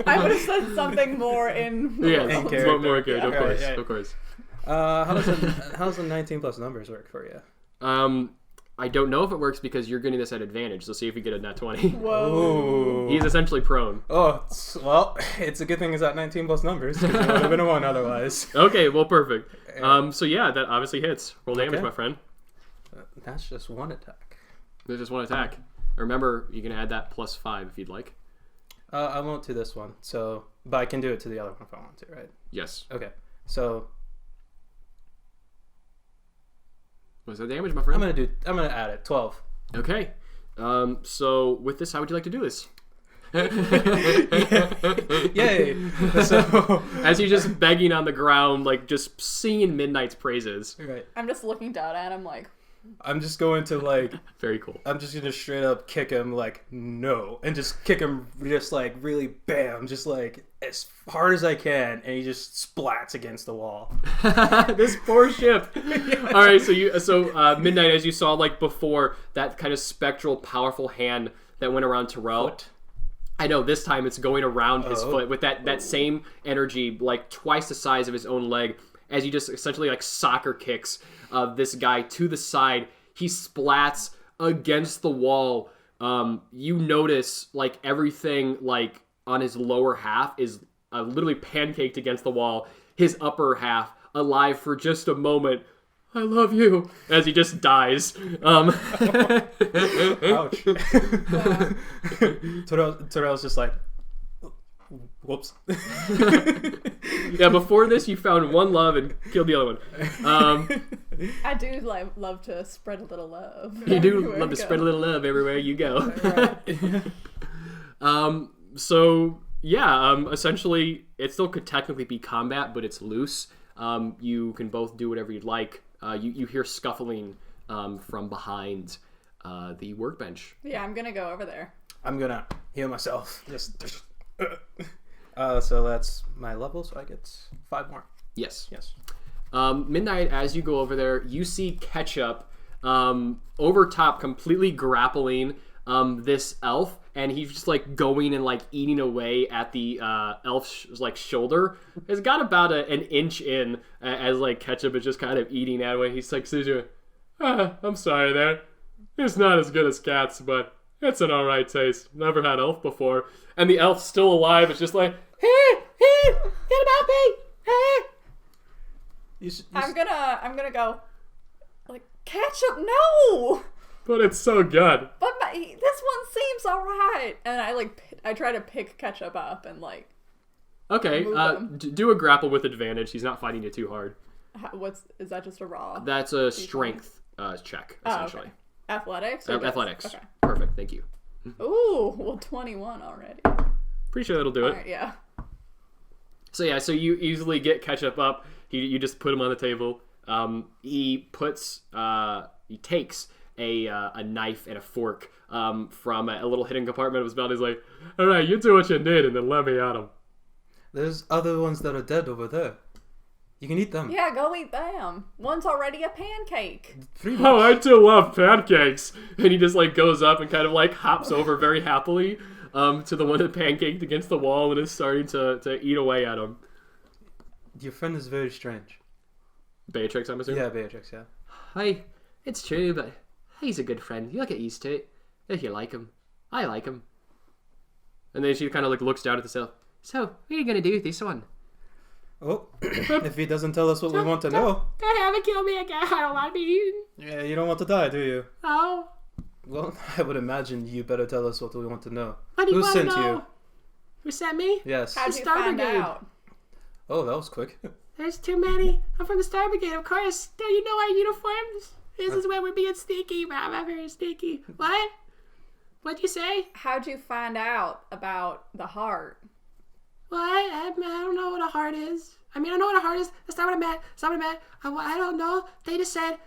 I would have said something more in. Yeah, In more character. good. Of Yeah. course. Right. Of course. How's the 19 plus numbers work for you? I don't know if it works because you're getting this at advantage. So see if you get a nat 20. Whoa. He's essentially prone. Oh, well, it's a good thing it's at 19 plus numbers, because it would have been a 1 otherwise. Okay, well, perfect. So yeah, that obviously hits. Roll damage, Okay. my friend. That's just 1 attack. There's just one attack. Remember, you can add that +5 if you'd like. I won't to this one, but I can do it to the other one if I want to, right? Yes. Okay, so What's that damage, my friend? I'm gonna add it. 12. Okay. So with this, how would you like to do this? Yay! So As you're just begging on the ground, like just singing Midnight's praises. right, I'm just looking down at him like, I'm just going to Very cool. I'm just gonna straight up kick him no, and just kick him just really bam, just as hard as I can, and he just splats against the wall. This poor ship. All right, so Midnight, as you saw before, that kind of spectral, powerful hand that went around Terrell. Foot. I know this time it's going around his foot with that same energy, twice the size of his own leg, as he just essentially soccer kicks this guy to the side. He splats against the wall. You notice everything on his lower half is literally pancaked against the wall. His upper half alive for just a moment. I love you, as he just dies. Ouch. Terrell's just whoops. Yeah, before this, you found one love and killed the other one. I do love to spread a little love. You do everywhere love I to go. spread a little love everywhere you go. Right. So yeah, essentially, it still could technically be combat, but it's loose. You can both do whatever you'd like. You hear scuffling from behind the workbench. Yeah, I'm gonna go over there. I'm gonna heal myself. So that's my level, so I get 5 more. Yes. Yes. Midnight, as you go over there, you see Ketchup over top, completely grappling this elf, and he's just going and eating away at the elf's shoulder. It's got about an inch in as Ketchup is just kind of eating at it. He's says to you, I'm sorry there. It's not as good as cats, but it's an alright taste. Never had elf before. And the elf's still alive. It's just hey, get him out, me! I'm gonna go. Ketchup, no! But it's so good. But this one seems alright. And I try to pick Ketchup up and Okay, move him. do a grapple with advantage. He's not fighting you too hard. is that just a raw? That's a strength check, essentially. Okay. Athletics? Or Athletics. Okay. Perfect, thank you. Ooh, well, 21 already. Pretty sure that'll do it. Alright, yeah. So yeah, so you easily get Ketchup up. You just put him on the table. He takes a knife and a fork from a little hidden compartment of his belt. He's like, all right, you do what you need and then let me at him. There's other ones that are dead over there. You can eat them. Yeah, go eat them. One's already a pancake. Oh, I do love pancakes. And he just goes up and kind of hops over very happily to the one that pancaked against the wall and is starting to eat away at him. Your friend is very strange. Beatrix, I'm assuming? Yeah, Beatrix, yeah. Hi, it's true, but he's a good friend. You'll get used to it. If you like him. I like him. And then she kind of looks down at the cell. So, what are you going to do with this one? Oh, if he doesn't tell us what we want to know. Don't have to kill me again. I don't want to be eaten. Yeah, you don't want to die, do you? Oh. Well, I would imagine you better tell us what we want to know. What do you Who want to sent know? you? Who sent me? Yes. How'd The you Star find Brigade. out? Oh, that was quick. There's too many. I'm from the Star Brigade, of course. Don't you know our uniforms? This is where we're being sneaky. I'm very sneaky. What? What'd you say? How'd you find out about the heart? What? I don't know what a heart is. I know what a heart is. That's not what I meant. I don't know. They just said,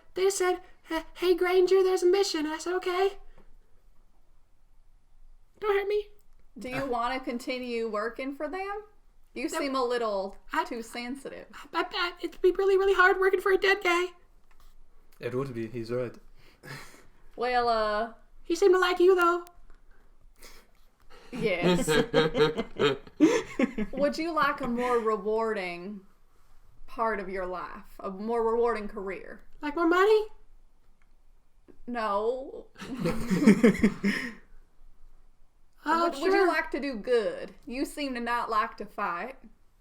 hey, Granger, there's a mission. And I said, okay. Don't hurt me. Do you want to continue working for them? You seem a little too sensitive. It'd be really, really hard working for a dead guy. It would be. He's right. Well, he seemed to like you, though. Yes. Would you like a more rewarding part of your life? A more rewarding career? Like more money? No. Sure. Would you like to do good? You seem to not like to fight.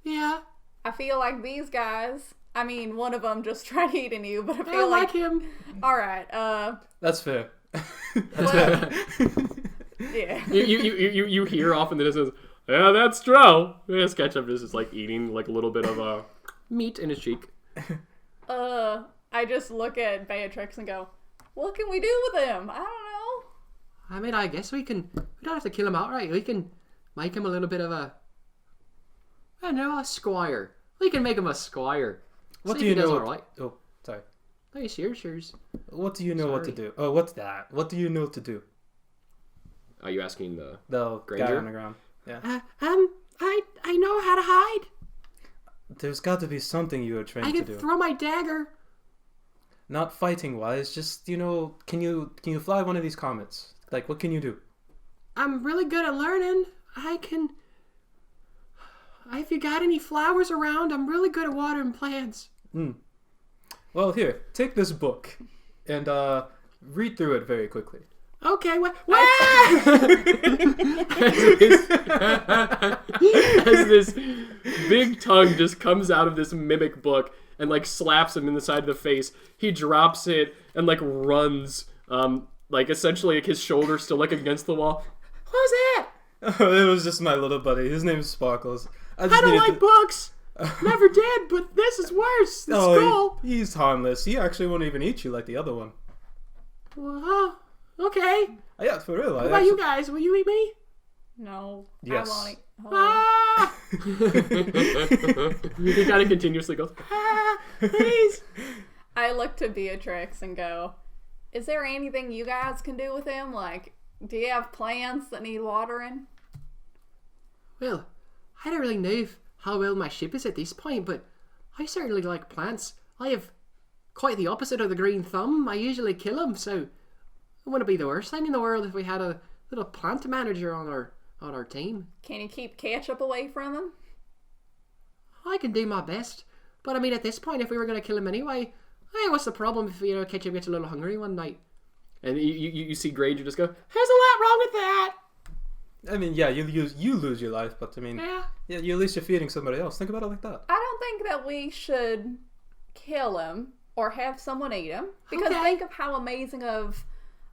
Yeah. I feel like these guys, one of them just tried eating you, but I feel don't like him. All right. That's fair. Yeah. You hear off in the distance, yeah, that's true. Yes, Ketchup is like eating like a little bit of meat in his cheek. I just look at Beatrix and go, what can we do with him? I don't know. I guess we don't have to kill him outright. We can make him a little bit of a squire. We can make him a squire. What do you know? Right. Oh, sorry. Hey, cheers. What do you know what to do? Oh, what's that? What do you know to do? Are you asking the Granger? Guy on the ground? Yeah. I know how to hide. There's got to be something you are trained to do. I can throw my dagger. Not fighting wise, just can you fly one of these comets? Like, what can you do? I'm really good at learning. If you got any flowers around, I'm really good at watering plants. Well, here, take this book and read through it very quickly. Okay, what? As this big tongue just comes out of this mimic book and like slaps him in the side of the face, he drops it and like runs, essentially like his shoulder still like against the wall. What was that? Oh, it was just my little buddy. His name's Sparkles. I don't like books. Never did, but this is worse. It's cool. He's harmless. He actually won't even eat you like the other one. Well, okay. Yeah, for real. What about you guys? Will you eat me? No. Yes. I won't eat. Ah! He kind of continuously goes, Please. I look to Beatrix and go, is there anything you guys can do with him? Like, do you have plants that need watering? Well, I don't really know how well my ship is at this point, but I certainly like plants. I have quite the opposite of the green thumb. I usually kill them, so it wouldn't be the worst thing in the world if we had a little plant manager on our team. Can you keep Ketchup away from him? I can do my best, but at this point, if we were going to kill him anyway, hey, what's the problem if Ketchup gets a little hungry one night? and you see Granger just go, there's a lot wrong with that. Yeah, you lose your life, but yeah, at least you're feeding somebody else. Think about it like that. I don't think that we should kill him or have someone eat him, because think of how amazing of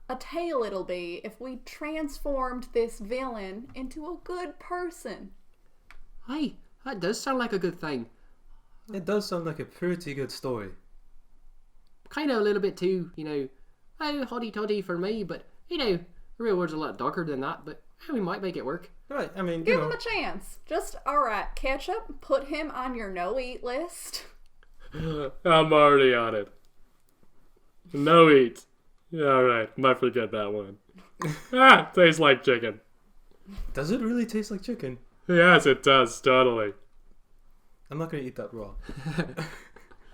a tale it'll be if we transformed this villain into a good person. Hey, that does sound like a good thing. It does sound like a pretty good story. Kind of a little bit too, hoddy-toddy for me, but, the real world's a lot darker than that, but we might make it work. Right, Give him a chance. Just, alright, Ketchup, put him on your no-eat list. I'm already on it. No eat. Alright, might forget that one. Tastes like chicken. Does it really taste like chicken? Yes, it does, totally. I'm not gonna eat that raw.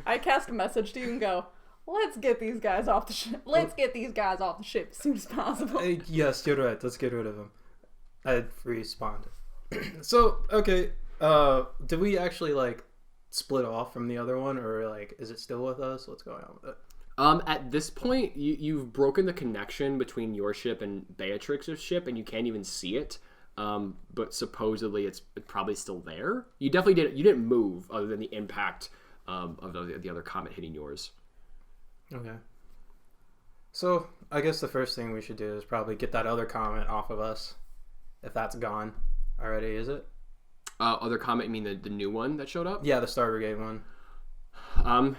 I cast a message to you and go, let's get these guys off the ship. Let's get these guys off the ship as soon as possible. Yes, you're right. Let's get rid of them. I'd respond. So, okay. Did we actually, split off from the other one? Or, is it still with us? What's going on with it? At this point, you've broken the connection between your ship and Beatrix's ship, and you can't even see it. But supposedly it's probably still there. You definitely didn't move other than the impact of the other comet hitting yours. Okay. So, I guess the first thing we should do is probably get that other comet off of us. If that's gone already, is it? Other comet, you mean the new one that showed up? Yeah, the Star Brigade one.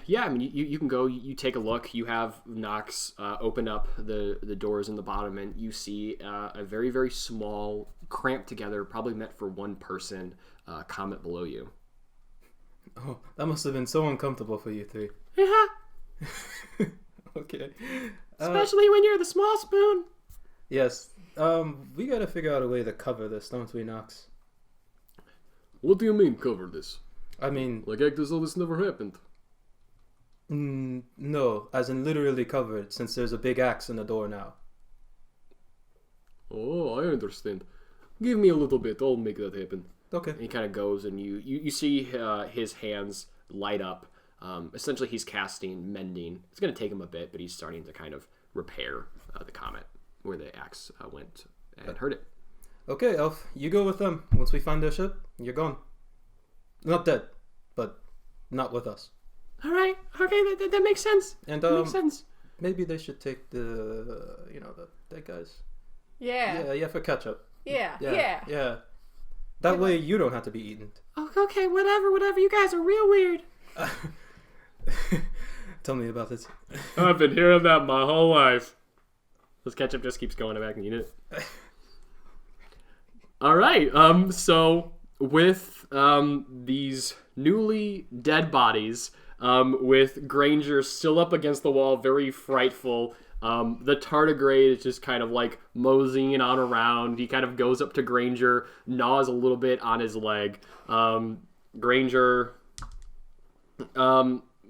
Yeah, I mean, you can go, you take a look. You have Nox open up the doors in the bottom, and you see a very, very small, cramped together, probably meant for one person, comet below you. Oh, that must have been so uncomfortable for you three. Yeah. Okay. Especially when you're the small spoon. Yes. We gotta figure out a way to cover this, don't we, Nox? What do you mean, cover this? I mean... Like act as though this never happened. No, as in literally covered, since there's a big axe in the door now. Oh, I understand. Give me a little bit, I'll make that happen. Okay. And he kind of goes, and you see his hands light up. Essentially, he's casting mending. It's going to take him a bit, but he's starting to kind of repair the comet where the axe went and hurt it. Okay, Elf, you go with them. Once we find their ship, you're gone. Not dead, but not with us. All right. Okay, that makes sense. And that makes sense. Maybe they should take the dead guys. Yeah. Yeah, for ketchup. Yeah. That way you don't have to be eaten. Okay, whatever. You guys are real weird. Tell me about it. I've been hearing that my whole life. This ketchup just keeps going back and eating it. All right. So with these newly dead bodies, with Granger still up against the wall, very frightful. The tardigrade is just kind of like moseying on around. He kind of goes up to Granger, gnaws a little bit on his leg. Granger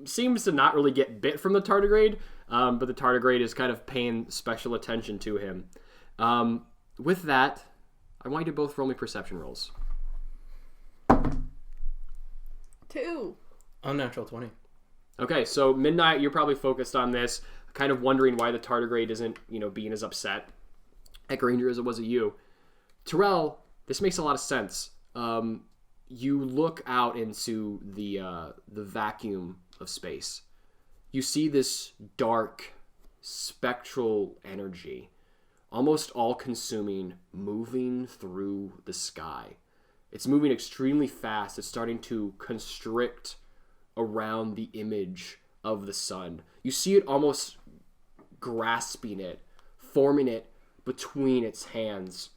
seems to not really get bit from the tardigrade, but the tardigrade is kind of paying special attention to him. With that, I want you to both roll me perception rolls. 2. Unnatural 20. Okay, so Midnight, you're probably focused on this, kind of wondering why the tardigrade isn't, being as upset at Granger as it was at you. Terrell, this makes a lot of sense. You look out into the vacuum of space. You see this dark, spectral energy, almost all-consuming, moving through the sky. It's moving extremely fast. It's starting to constrict around the image of the sun. You see it almost grasping it, forming it between its hands.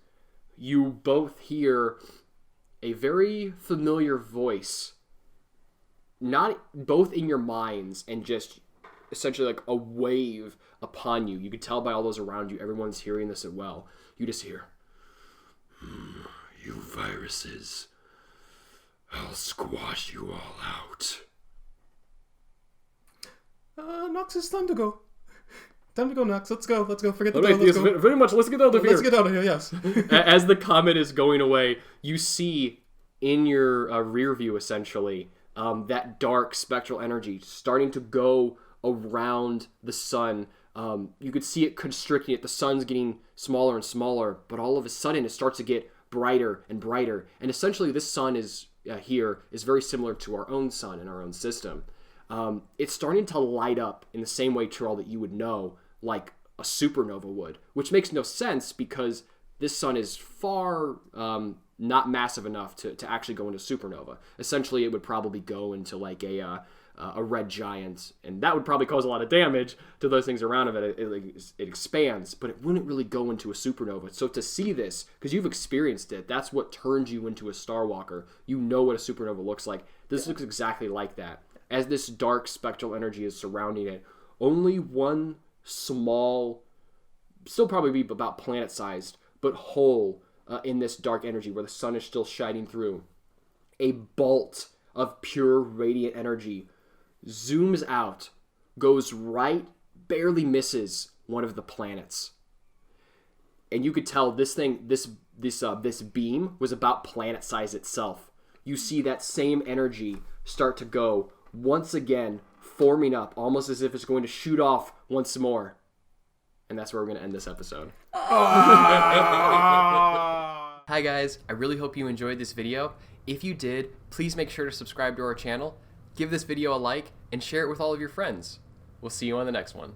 You both hear a very familiar voice, not both in your minds and just essentially like a wave upon you. You can tell by all those around you, everyone's hearing this as well. You just hear, "You viruses, I'll squash you all out." Nox, it's time to go. Time to go, Nox. Let's go. Forget the All right, door. Let's yes, go. very much. Let's get out of here. Let's get out of here, yes. As the comet is going away, you see in your rear view, essentially, that dark spectral energy starting to go around the sun. You could see it constricting it. The sun's getting smaller and smaller, but all of a sudden it starts to get brighter and brighter. And essentially this sun is here is very similar to our own sun in our own system. It's starting to light up in the same way, Terrell, that you would know, like a supernova would, which makes no sense because this sun is far not massive enough to actually go into supernova. Essentially, it would probably go into like a red giant, and that would probably cause a lot of damage to those things around it. It expands, but it wouldn't really go into a supernova. So to see this, because you've experienced it, that's what turns you into a Starwalker. You know what a supernova looks like. This looks exactly like that. As this dark spectral energy is surrounding it, only one small, still probably be about planet-sized, but hole in this dark energy where the sun is still shining through. A bolt of pure radiant energy zooms out, goes right, barely misses one of the planets. And you could tell this thing, this beam was about planet size itself. You see that same energy start to go once again, forming up, almost as if it's going to shoot off once more. And that's where we're going to end this episode. Hi guys, I really hope you enjoyed this video. If you did, please make sure to subscribe to our channel, give this video a like, and share it with all of your friends. We'll see you on the next one.